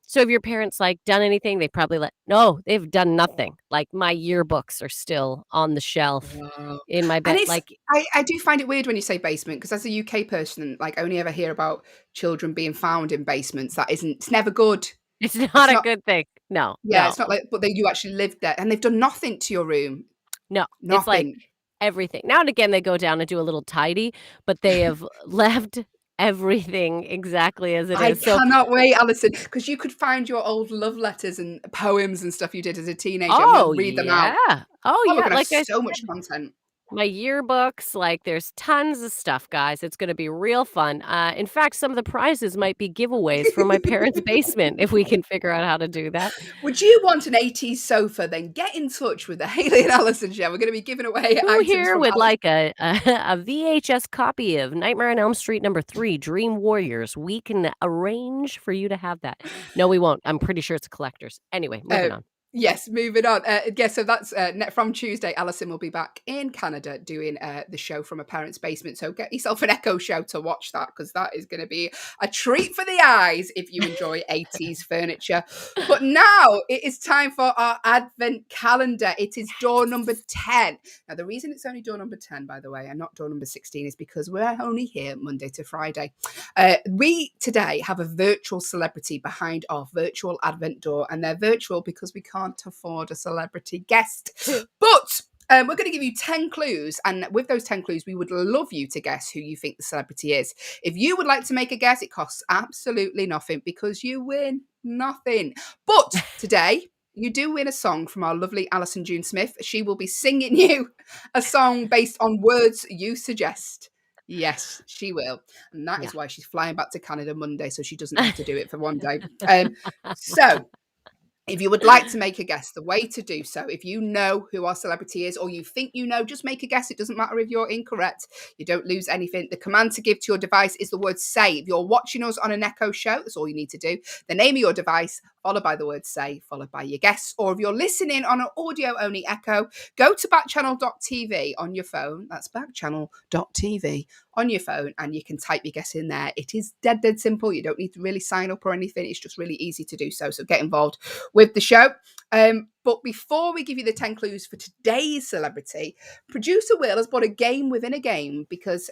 so have your parents like done anything? They probably no, they've done nothing. Like my yearbooks are still on the shelf Wow. in my And bed. Like I do find it weird when you say basement because as a UK person, like, I only ever hear about children being found in basements. It's never good. it's It's not a not good thing. No, Yeah, no. it's not like but you actually lived there and they've done nothing to your room. No, it's like Nothing. everything. Now and again, they go down and do a little tidy, but they have left everything exactly as it I is. So, cannot wait, Alison, because you could find your old love letters and poems and stuff you did as a teenager, and we'll oh read them out. yeah, oh Oh, we're yeah. gonna have Like I so much content. my yearbooks, like there's tons of stuff, guys. It's going to be real fun. In fact, some of the prizes might be giveaways from my parents' basement if we can figure out how to do that. Would you want an 80s sofa? Then get in touch with the Hayley and Alison show. We're gonna be giving away Who items here from would Alison. like a VHS copy of Nightmare on Elm Street #3, Dream Warriors? We can arrange for you to have that. No, we won't. I'm pretty sure it's a collector's. Anyway, moving on. Yes, moving on. Yeah, so that's from Tuesday. Alison will be back in Canada doing the show from a parent's basement. So get yourself an Echo show to watch that because that is going to be a treat for the eyes if you enjoy 80s furniture. But now it is time for our Advent calendar. It is door number 10. Now, the reason it's only door number 10, by the way, and not door number 16 is because we're only here Monday to Friday. We today have a virtual celebrity behind our virtual Advent door, and they're virtual because we can't afford a celebrity guest. But we're going to give you 10 clues, and with those 10 clues, we would love you to guess who you think the celebrity is. If you would like to make a guess, it costs absolutely nothing because you win nothing. But today, you do win a song from our lovely Alison June Smith. She will be singing you a song based on words you suggest. Yes, she will. And that Yeah. is why she's flying back to Canada Monday, so she doesn't have to do it for one day. So if you would like to make a guess, the way to do so, if you know who our celebrity is or you think you know, just make a guess. It doesn't matter if you're incorrect. You don't lose anything. The command to give to your device is the word say. If you're watching us on an Echo show, that's all you need to do. The name of your device, followed by the word say, followed by your guess. Or if you're listening on an audio-only Echo, go to backchannel.tv on your phone. That's backchannel.tv on your phone, and you can type your guess in there. It is dead simple. You don't need to really sign up or anything. It's just really easy to do so. So get involved with the show. But before we give you the 10 clues for today's celebrity, producer Will has brought a game within a game because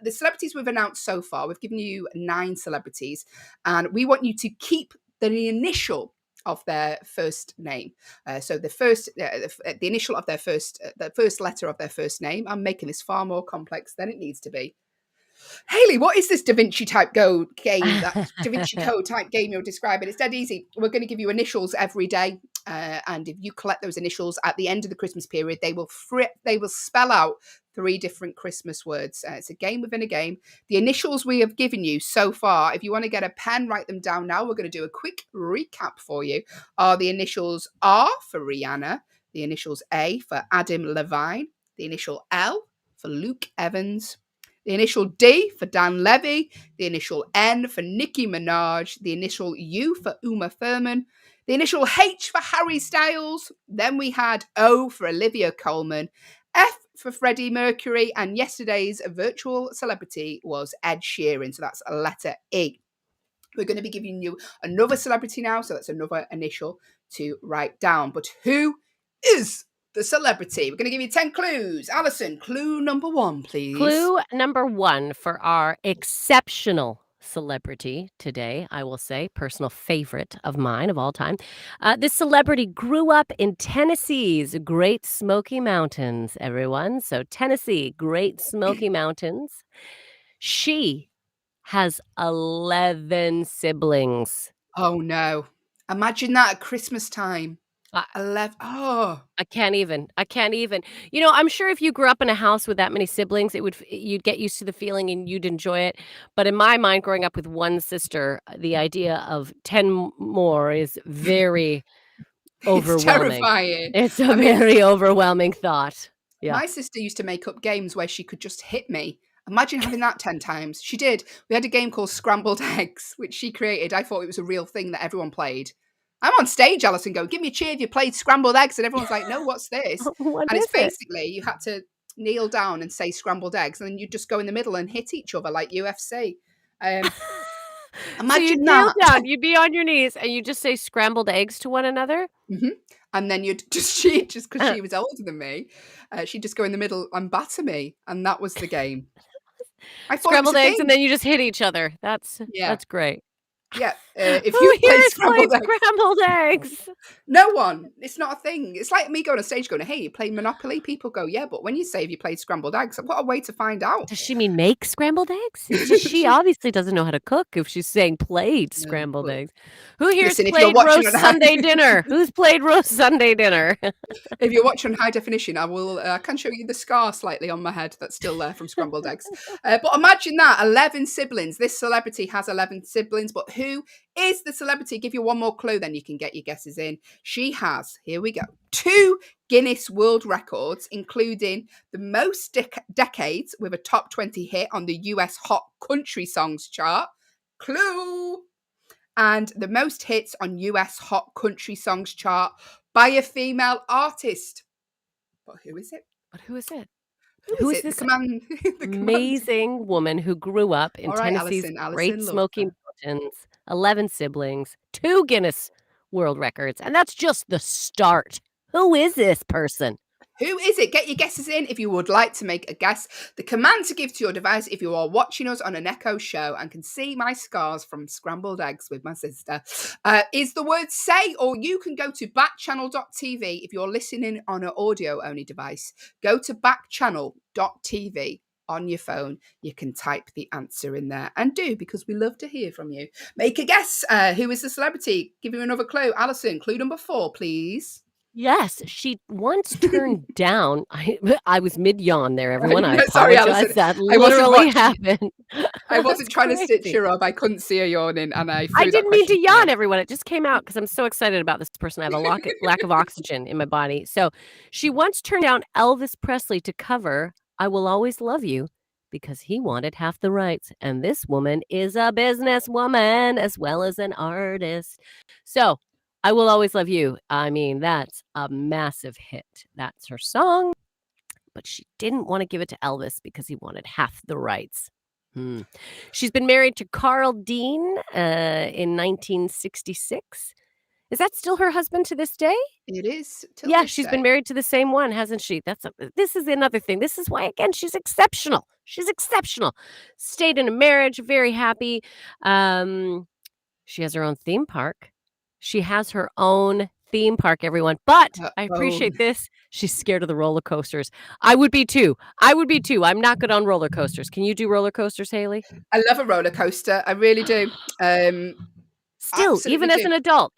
the celebrities we've announced so far, we've given you 9 celebrities, and we want you to keep the initial of their first name. So the initial of their the first letter of their first name. I'm making this far more complex than it needs to be. Hayley, what is this Da Vinci type game? That Da Vinci Code type game you're describing? It's dead easy. We're going to give you initials every day, and if you collect those initials at the end of the Christmas period, they will spell out 3 different Christmas words. It's a game within a game. The initials we have given you so far, if you want to get a pen, write them down now. We're going to do a quick recap for you. Are the initials R for Rihanna, the initials A for Adam Levine, the initial L for Luke Evans, the initial D for Dan Levy, the initial N for Nicki Minaj, the initial U for Uma Thurman, the initial H for Harry Styles. Then we had O for Olivia Colman, F for Freddie Mercury, and yesterday's virtual celebrity was Ed Sheeran. So that's a letter E. We're going to be giving you another celebrity now, so that's another initial to write down. But who is the celebrity? We're going to give you 10 clues. Alison, clue number 1, please. Clue number 1 for our exceptional celebrity today, I will say, personal favorite of mine of all time. This celebrity grew up in Tennessee's Great Smoky Mountains, everyone. So, Tennessee, Great Smoky Mountains. She has 11 siblings. Oh, no. Imagine that at Christmas time. I 11. Oh, I can't even. I can't even. You know, I'm sure if you grew up in a house with that many siblings, you'd get used to the feeling and you'd enjoy it. But in my mind, growing up with one sister, the idea of 10 more is very it's overwhelming. terrifying. It's a I mean, very overwhelming thought. Yeah. my sister used to make up games where she could just hit me. Imagine having that 10 times. She did. We had a game called Scrambled Eggs, which she created. I thought it was a real thing that everyone played. I'm on stage, Allyson, go, give me a cheer if you played Scrambled Eggs. And everyone's like, no, what's this? What And it's is it? basically you had to kneel down and say Scrambled Eggs, and then you just go in the middle and hit each other like UFC. So Imagine you'd kneel that. down, you'd be on your knees, and you just say scrambled eggs to one another? And then you'd just because she was older than me, she'd just go in the middle and batter me, and that was the game. I thought it was Scrambled a eggs, thing. and then you just hit each other. Yeah. That's great. Yeah, if Who you here played has played Scrambled Eggs, scrambled eggs? no one. It's not a thing. It's like me going on stage going, "Hey, you played Monopoly?" People go, "Yeah," but when you say if you played Scrambled Eggs, what a way to find out. Does she mean make scrambled eggs? It's just she obviously doesn't know how to cook if she's saying played No, scrambled but eggs. Who here's listen, if you're played watching roast on Sunday dinner? Who's played roast Sunday dinner? if you're watching high definition, I can show you the scar slightly on my head that's still there from Scrambled Eggs. But imagine that 11 siblings. This celebrity has 11 siblings, but who is the celebrity? Give you one more clue, then you can get your guesses in. She has, here we go, 2 Guinness World Records, including the most decades with a top 20 hit on the US Hot Country Songs chart. Clue. And the most hits on US Hot Country Songs chart by a female artist. But who is it? But who is it? Who is is it? this The command. amazing woman who grew up in All right, Tennessee's Allyson, Great love Smoky her. Mountains, 11 siblings, 2 Guinness World Records, and that's just the start. Who is this person? Who is it? Get your guesses in if you would like to make a guess. The command to give to your device if you are watching us on an Echo show and can see my scars from scrambled eggs with my sister is the word say, or you can go to backchannel.tv if you're listening on an audio-only device. Go to backchannel.tv on your phone. You can type the answer in there and do, because we love to hear from you. Make a guess. Who is the celebrity? Give you another clue. Allyson, clue number 4, please. Yes, she once turned down. I was mid yawn there, everyone. I Sorry, apologize. Allyson. That I wasn't literally watching. happened. I wasn't That's trying to stitch crazy. her up. I couldn't see her yawning, and I threw I that didn't mean to question to yawn, you. everyone. It just came out because I'm so excited about this person. I have a lack of oxygen in my body. So she once turned down Elvis Presley to cover "I Will Always Love You" because he wanted half the rights. And this woman is a businesswoman as well as an artist. So "I Will Always Love You." I mean, that's a massive hit. That's her song. But she didn't want to give it to Elvis because he wanted half the rights. She's been married to Carl Dean in 1966. Is that still her husband to this day? It is. Yeah, she's been married to the same one, hasn't she? This is another thing. This is why, again, she's exceptional. She's exceptional. Stayed in a marriage, very happy. She has her own theme park. She has her own theme park, everyone. But I appreciate this. She's scared of the roller coasters. I would be too. I'm not good on roller coasters. Can you do roller coasters, Hayley? I love a roller coaster. I really do. Still, even as an adult,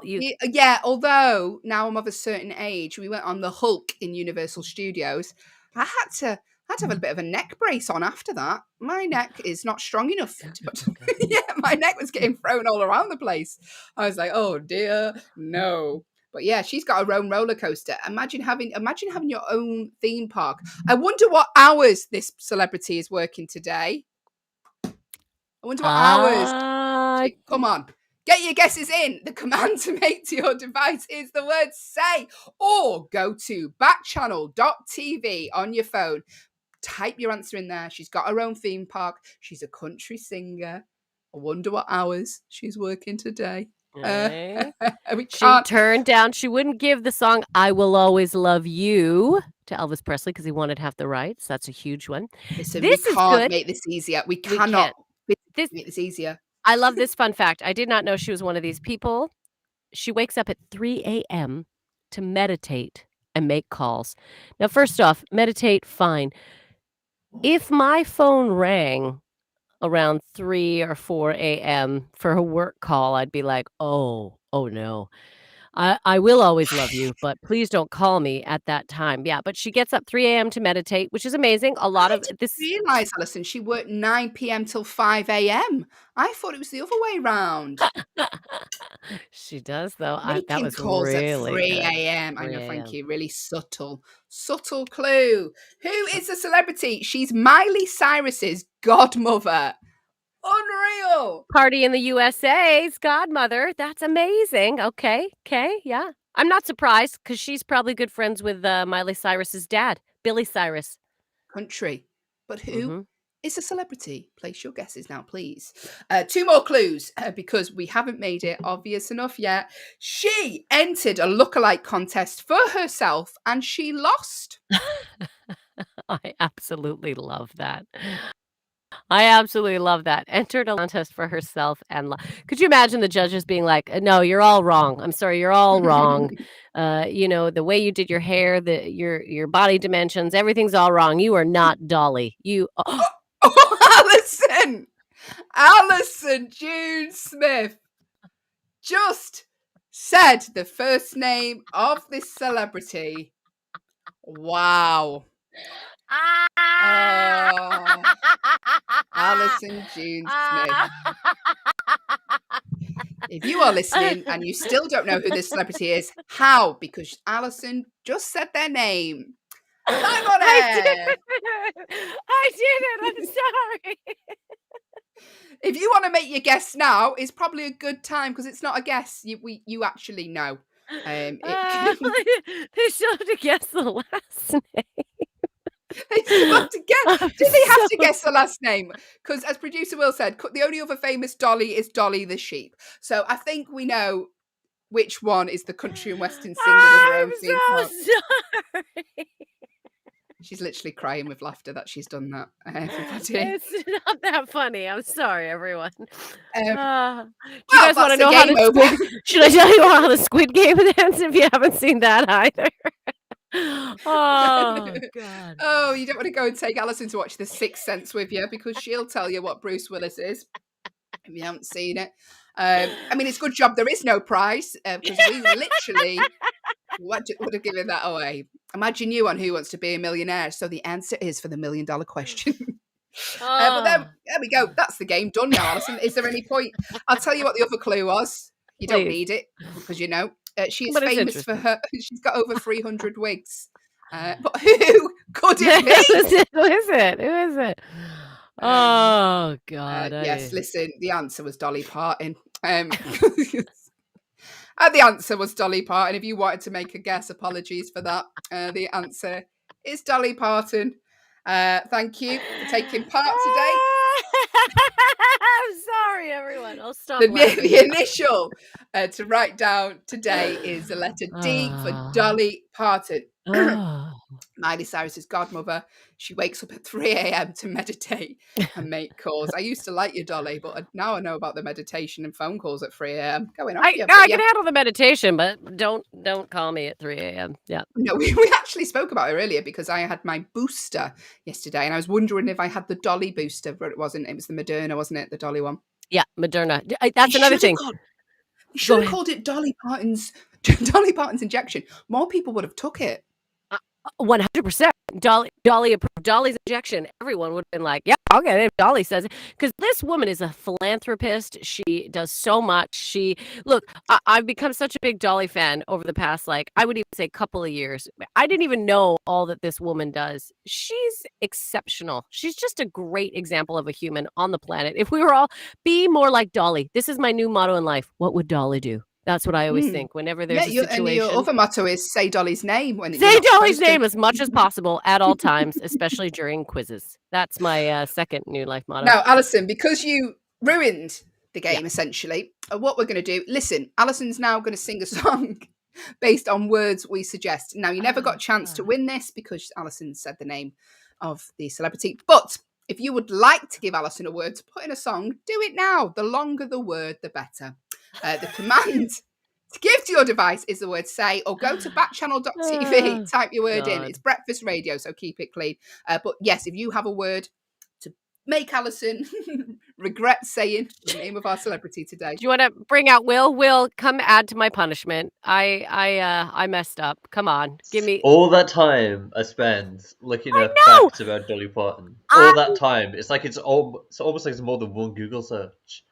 yeah. Although now I'm of a certain age, we went on the Hulk in Universal Studios. I had to have a bit of a neck brace on after that. My neck is not strong enough. Yeah, my neck was getting thrown all around the place. I was like, oh dear, no. But yeah, she's got her own roller coaster. Imagine having your own theme park. I wonder what hours this celebrity is working today. I wonder what hours. Come on. Get your guesses in. The command to make to your device is the word say, or go to backchannel.tv on your phone. Type your answer in there. She's got her own theme park. She's a country singer. I wonder what hours she's working today. She turned down. She wouldn't give the song "I Will Always Love You" to Elvis Presley because he wanted half the rights. That's a huge one. Listen, This we is can't good. make this easier. We cannot. It's easier. I love this fun fact. I did not know she was one of these people. She wakes up at 3 a.m. to meditate and make calls. Now, first off, meditate, fine. If my phone rang around 3 or 4 a.m. for a work call, I'd be like, oh no. I will always love you, but please don't call me at that time. Yeah, but she gets up 3 a.m. to meditate, which is amazing. A lot I of didn't this realise, Alison, she worked 9 p.m. till 5 a.m. I thought it was the other way round. She does, though. That Making was calls at really 3 good. a.m. I 3 know, thank a.m. you. Really subtle clue. Who is the celebrity? She's Miley Cyrus's godmother. Unreal. Party in the USA's godmother. That's amazing. Okay, yeah. I'm not surprised because she's probably good friends with Miley Cyrus's dad, Billy Cyrus. Country. But who Mhm. is a celebrity? Place your guesses now, please. 2 more clues because we haven't made it obvious enough yet. She entered a lookalike contest for herself and she lost. I absolutely love that. I absolutely love that. Entered a contest for herself and could you imagine the judges being like, "No, you're all wrong. I'm sorry, you're all wrong. The way you did your hair, your body dimensions, everything's all wrong. You are not Dolly. You Oh, Allyson June Smith just said the first name of this celebrity. Wow. Oh, Allyson June Smith. If you are listening and you still don't know who this celebrity is, how? Because Allyson just said their name. Live on air. I did it. I'm sorry. If you want to make your guess now, it's probably a good time because it's not a guess. You actually know. They still have to guess the last name. They still have to guess. I'm Do they have to so- guess the last name? Because as producer Will said, the only other famous Dolly is Dolly the sheep. So I think we know which one is the country and western singer with her own I'm theme so song. sorry. She's literally crying with laughter that she's done that. Everybody. It's not that funny. I'm sorry, everyone. Do you Well, guys want to that's the know how game the over. Should I tell you how the Squid Game ends if you haven't seen that either? Oh God. Oh, you don't want to go and take Allyson to watch The Sixth Sense with you because she'll tell you what Bruce Willis is if you haven't seen it. I mean, it's a good job there is no prize because we literally would have given that away. Imagine you on Who Wants to Be a Millionaire. So the answer is for the $1 million question. But then, there we go. That's the game done now, Allyson. Is there any point? I'll tell you what the other clue was. You don't Please. need it because you know she is But it's famous for interesting. her. She's got over 300 wigs. But who could it be? Who is it? Oh God. Yes, listen, the answer was Dolly Parton. The answer was Dolly Parton. If you wanted to make a guess, apologies for that. The answer is Dolly Parton. Thank you for taking part today. I'm sorry, everyone. I'll stop The laughing. initial to write down today is the letter D for Dolly Parton. Miley Cyrus's godmother. She wakes up at 3 a.m. to meditate and make calls. I used to like you, Dolly, but now I know about the meditation and phone calls at 3 a.m. Going off. I can handle the meditation, but don't call me at 3 a.m. Yeah. No, we actually spoke about it earlier because I had my booster yesterday and I was wondering if I had the Dolly booster, but it wasn't. It was the Moderna, wasn't it? The Dolly one. Yeah, Moderna. That's another thing. You should have called it Dolly Parton's injection. More people would have took it. 100%. Dolly approved Dolly's injection. Everyone would have been like, yeah, I'll get it. Dolly says it. Because this woman is a philanthropist. She does so much. I've become such a big Dolly fan over the past, I would even say couple of years. I didn't even know all that this woman does. She's exceptional. She's just a great example of a human on the planet. If we were all be more like Dolly, this is my new motto in life. What would Dolly do? That's what I always think whenever there's a situation. And your other motto is say Dolly's name. Say Dolly's name as much as possible at all times, especially during quizzes. That's my second new life motto. Now, Allyson, because you ruined the game, essentially, what we're going to do, listen, Alyson's now going to sing a song based on words we suggest. Now, you never got a chance to win this because Allyson said the name of the celebrity, but If you would like to give Allyson a word to put in a song, do it now. The longer the word, the better. The command to give to your device is the word say, or go to backchannel.tv, type your word in. God. It's breakfast radio, so keep it clean. But yes, if you have a word to make Allyson regret saying the name of our celebrity today. Do you want to bring out Will? Will, come add to my punishment. I messed up. Come on, give me. All that time I spend looking I at know! facts about Dolly Parton. I- All that time, it's like it's almost like it's more than one Google search.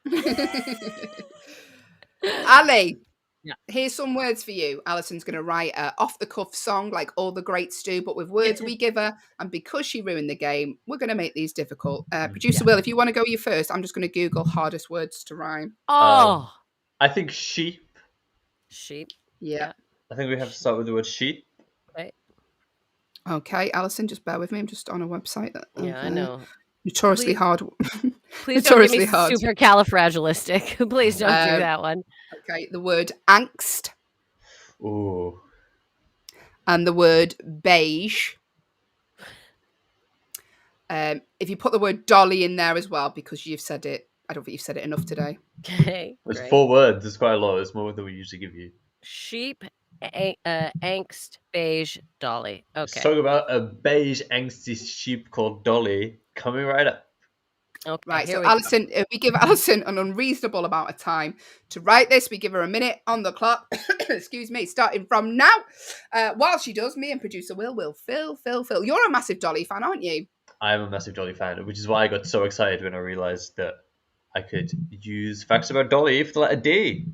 Ali, Yeah. here's some words for you. Allison's going to write an off-the-cuff song like all the greats do, but with words we give her. And because she ruined the game, we're going to make these difficult. Producer Will, if you want to go you first, I'm just going to Google hardest words to rhyme. Oh, I think sheep. sheep. Yeah. I think we have to start with the word sheep. Right. Okay, Allyson, just bear with me. I'm just on a website that Yeah, I know. notoriously Please- hard. Please don't give me Notoriously hard. supercalifragilistic. Please don't do that one. Okay, the word angst Ooh. and the word beige. If you put the word dolly in there as well, because you've said it, I don't think you've said it enough today. Okay, There's great. 4 words. There's quite a lot. It's more than we usually give you. Sheep, angst, beige, dolly. Let's Okay. talk about a beige, angsty sheep called Dolly coming right up. Okay. Right, here so we go. Allyson, if we give Allyson an unreasonable amount of time to write this, we give her a minute on the clock, excuse me, starting from now. While she does, me and producer will Phil. You're a massive Dolly fan, aren't you? I'm a massive Dolly fan, which is why I got so excited when I realised that I could use facts about Dolly for the letter D.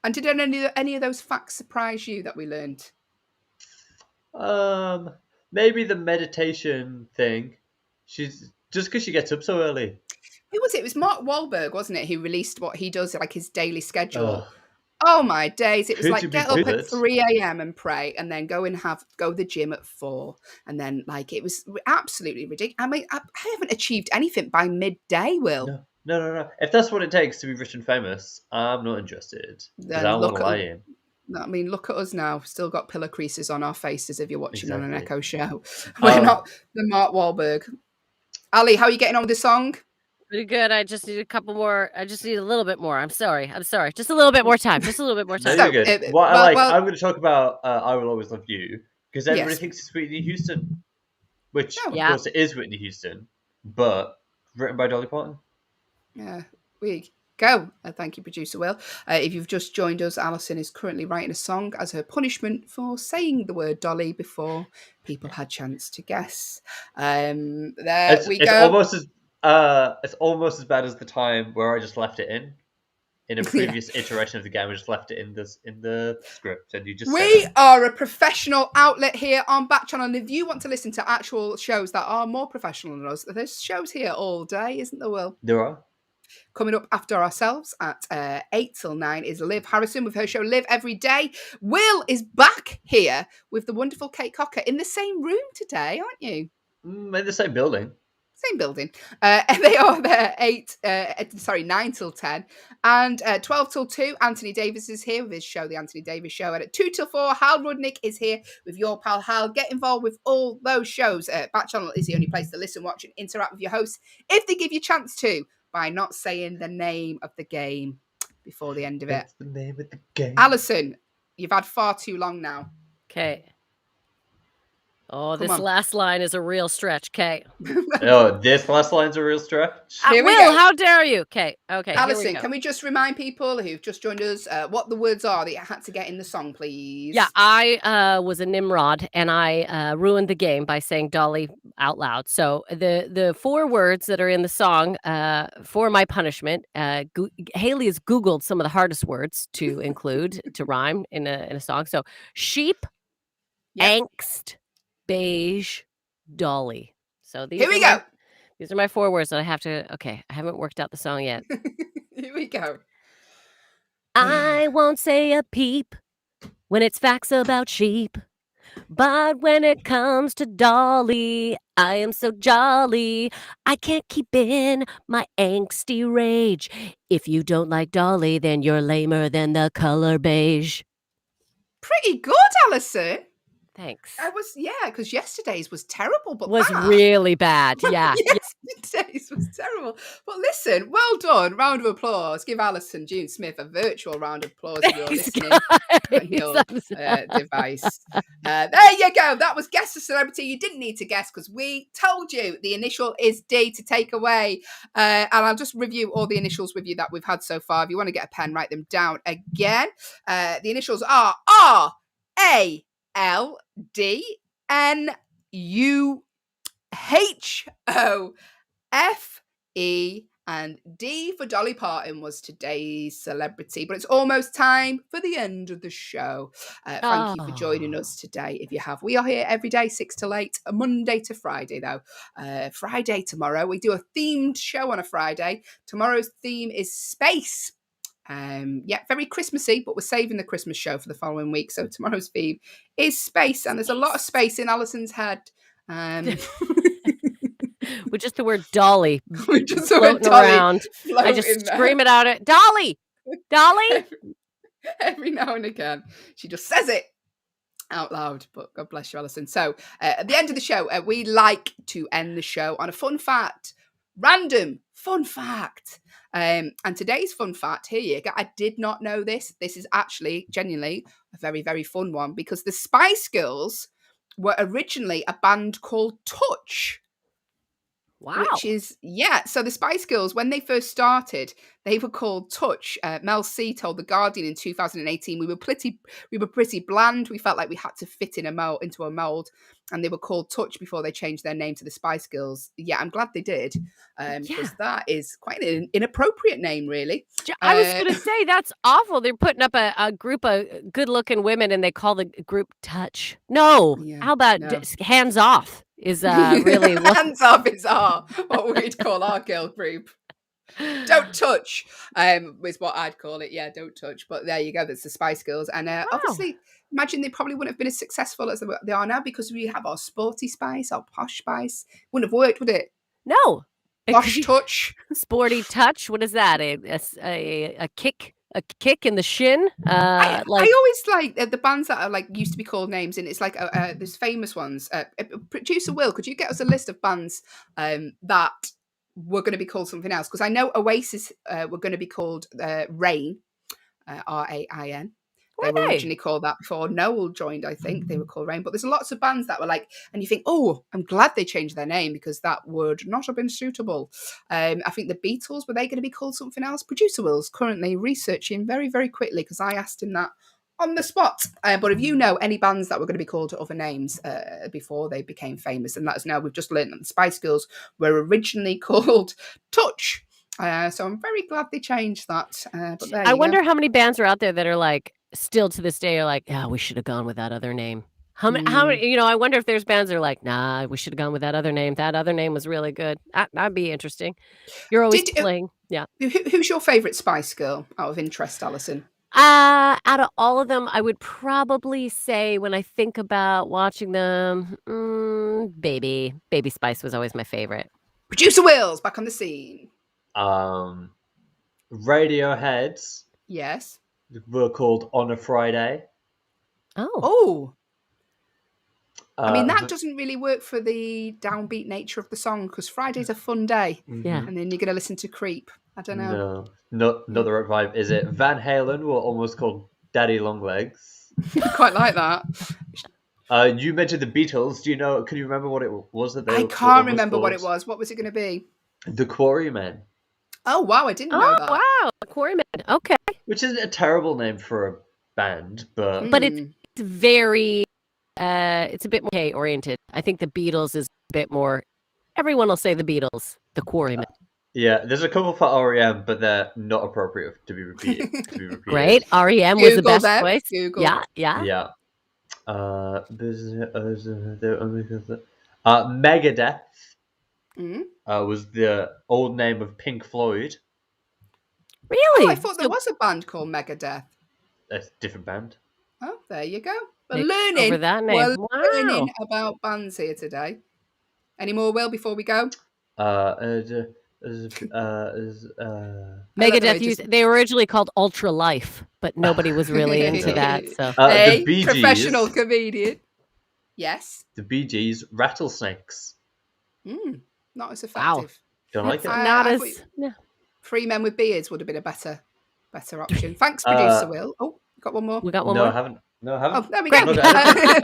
And did any of those facts surprise you that we learned? Maybe the meditation thing. She's just because she gets up so early. Who was it? It was Mark Wahlberg, wasn't it? Who released what he does, like his daily schedule. Ugh. Oh my days! It was Could like you be get up at bothered? 3 a.m. and pray, and then go to the gym at 4, and then like it was absolutely ridiculous. I mean, I haven't achieved anything by midday. Will No. If that's what it takes to be rich and famous, I'm not interested. Because I then want to lie in. I mean, look at us now. Still got pillar creases on our faces if you're watching on an Exactly. Echo show. We're not the Mark Wahlberg. Ali, how are you getting on with the song? Pretty good. I just need a couple more. I just need a little bit more. I'm sorry. Just a little bit more time. Just a little bit more No, time. you're good. I'm going to talk about I Will Always Love You. Because everybody Yes. thinks it's Whitney Houston. Which, Oh. of Yeah. course, it is Whitney Houston. But written by Dolly Parton. Yeah, we go. Thank you, producer Will. If you've just joined us, Allyson is currently writing a song as her punishment for saying the word dolly before people had chance to guess. It's almost as bad as the time where I just left it in a previous iteration of the game. I just left it in the script, and you just We said it. are a professional outlet here on Backchannel, and if you want to listen to actual shows that are more professional than us, there's shows here all day, isn't there, Will? There are. Coming up after ourselves at 8 till 9 is Liv Harrison with her show Live Every Day. Will is back here with the wonderful Kate Cocker in the same room today, aren't you? In the same building. Same building. And they are there 9 till 10. And 12 till 2, Anthony Davis is here with his show, The Anthony Davis Show. And at 2 till 4, Hal Rudnick is here with your pal Hal. Get involved with all those shows. Backchannel is the only place to listen, watch, and interact with your hosts if they give you a chance to, by not saying the name of the game before the end of it. That's the name of the game. Allyson, you've had far too long now. Okay. Oh, Come this on. last line is a real stretch. Okay. Oh, this last line's a real stretch. Here we Will, go. how dare you? Okay. Allyson, here we go. can we just remind people who've just joined us what the words are that you had to get in the song, please? Yeah, I was a Nimrod, and I ruined the game by saying Dolly out loud. So the 4 words that are in the song for my punishment, Hayley has Googled some of the hardest words to include to rhyme in a song. So sheep, Yep. angst, beige, Dolly. So these Here we are go. these are my 4 words that I have to. Okay, I haven't worked out the song yet. Here we go. I won't say a peep when it's facts about sheep. But when it comes to Dolly, I am so jolly. I can't keep in my angsty rage. If you don't like Dolly, then you're lamer than the color beige. Pretty good, Allyson. Thanks. Because yesterday's was terrible, but Was that really bad. Yeah. yesterday's was terrible. But listen, well done. Round of applause. Give Allyson June Smith a virtual round of applause if you're Thanks, listening guys. on your device. There you go. That was Guess the Celebrity. You didn't need to guess because we told you the initial is D to take away. And I'll just review all the initials with you that we've had so far. If you want to get a pen, write them down again. The initials are R, A, L, D, N, U, H, O, F, E, and D for Dolly Parton was today's celebrity. But it's almost time for the end of the show. Thank you for joining us today. If you have, we are here every day, 6 till 8, Monday to Friday, though. Friday tomorrow, we do a themed show on a Friday. Tomorrow's theme is space. Very Christmassy, but we're saving the Christmas show for the following week. So tomorrow's theme is space, and there's a lot of space in Allison's head. With just the word Dolly just floating around. I just scream it out at Dolly. Every now and again, she just says it out loud. But God bless you, Allyson. So at the end of the show, we like to end the show on a fun fact, random fun fact. And today's fun fact, here you go. I did not know this. This is actually genuinely a very, very fun one because the Spice Girls were originally a band called Touch. Wow. Which is, so the Spice Girls, when they first started, they were called Touch. Mel C told The Guardian in 2018, we were pretty bland. We felt like we had to fit into a mold, and they were called Touch before they changed their name to the Spice Girls. Yeah, I'm glad they did, because that is quite an inappropriate name, really. I was going to say, that's awful. They're putting up a group of good-looking women, and they call the group Touch. No, how about Hands Off? Is really Hands Off is what we'd call our girl group. Don't touch is what I'd call it. Yeah, don't touch. But there you go. That's the Spice Girls. And obviously, imagine they probably wouldn't have been as successful as they are now because we have our sporty Spice, our posh Spice. Wouldn't have worked, would it? No. Posh Touch. Sporty Touch. What is that? A kick? A kick in the shin? I always like the bands that are like used to be called names, and it's like there's famous ones. Producer Will, could you get us a list of bands that were going to be called something else? Because I know Oasis were going to be called Rain, Rain. They were originally called that before Noel joined, I think. They were called Rain. But there's lots of bands that were like, and you think, oh, I'm glad they changed their name because that would not have been suitable. I think the Beatles, were they going to be called something else? Producer Will's currently researching very, very quickly because I asked him that on the spot. But if you know any bands that were going to be called other names before they became famous, and let us know. We've just learned that the Spice Girls were originally called Touch. So I'm very glad they changed that. But I wonder how many bands are out there that are like, still to this day are like, we should have gone with that other name. How many, I wonder if there's bands that are like, nah, we should have gone with that other name. That other name was really good. That'd be interesting. You're always playing. Yeah. Who's your favorite Spice Girl out of interest, Allyson? Out of all of them, I would probably say when I think about watching them, Baby Spice was always my favorite. Producer Will's back on the scene. Radiohead's. Yes. Were called On a Friday. Oh. I mean, that doesn't really work for the downbeat nature of the song because Friday's a fun day. Yeah. And then you're going to listen to Creep. I don't know. No, not the right vibe, is it? Van Halen were almost called Daddy Longlegs. Quite like that. You mentioned the Beatles. Do you know, can you remember what it was that they I can't remember what it was. What was it going to be? The Quarrymen. Oh, wow. I didn't know that. Wow. The Quarrymen. Okay. Which is a terrible name for a band, but it's very it's a bit more oriented. I think the Beatles is a bit more. Everyone will say the Beatles, the Quarrymen. Yeah, there's a couple for REM, but they're not appropriate to be repeated. Great, REM was the best choice. Google. Yeah. Megadeth was the old name of Pink Floyd. Really? Oh, I thought there was a band called Megadeth. That's a different band. Oh, there you go. We're learning about bands here today. Any more, Will, before we go? Megadeth, they were originally called Ultra Life, but nobody was really into that. So the Bee Gees, professional comedian. Yes. The Bee Gees' Rattlesnakes. Not as Wow. effective. Don't like it? Not I as. thought No. 3 Men with Beards would have been a better option. Thanks, producer Will. Oh, got one more. We got one No, I more. haven't. No, I Oh, haven't. there we I've go. not got anything.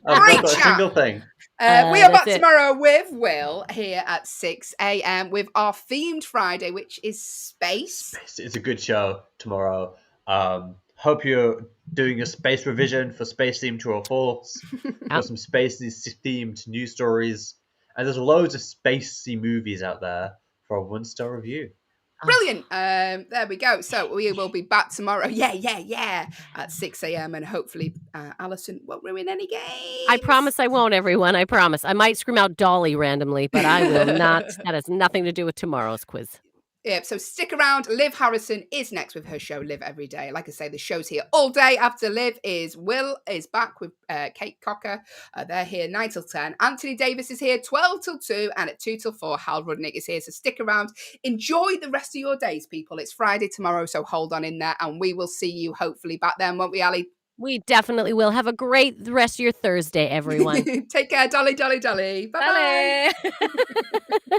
I've Great not got a chat. single thing. We are back That's it. tomorrow with Will here at 6 a.m. with our themed Friday, which is space. It's a good show tomorrow. Hope you're doing a space revision for Space Theme 204s. Got some space-themed news stories. And there's loads of spacey movies out there for a 1-star review. Brilliant. There we go. So we will be back tomorrow. Yeah. At 6 a.m. And hopefully Allyson won't ruin any games. I promise I won't, everyone. I promise. I might scream out Dolly randomly, but I will not. That has nothing to do with tomorrow's quiz. Yeah, so stick around. Liv Harrison is next with her show Live Every Day. Like I say, the show's here all day. After Liv is Will is back with Kate Cocker. They're here 9 till 10. Anthony Davis is here 12 till 2, and at 2 till 4, Hal Rudnick is here. So stick around. Enjoy the rest of your days, people. It's Friday tomorrow, so hold on in there, and we will see you hopefully back then, won't we, Ali? We definitely will. Have a great rest of your Thursday, everyone. Take care, Dolly. Bye-bye. Bye.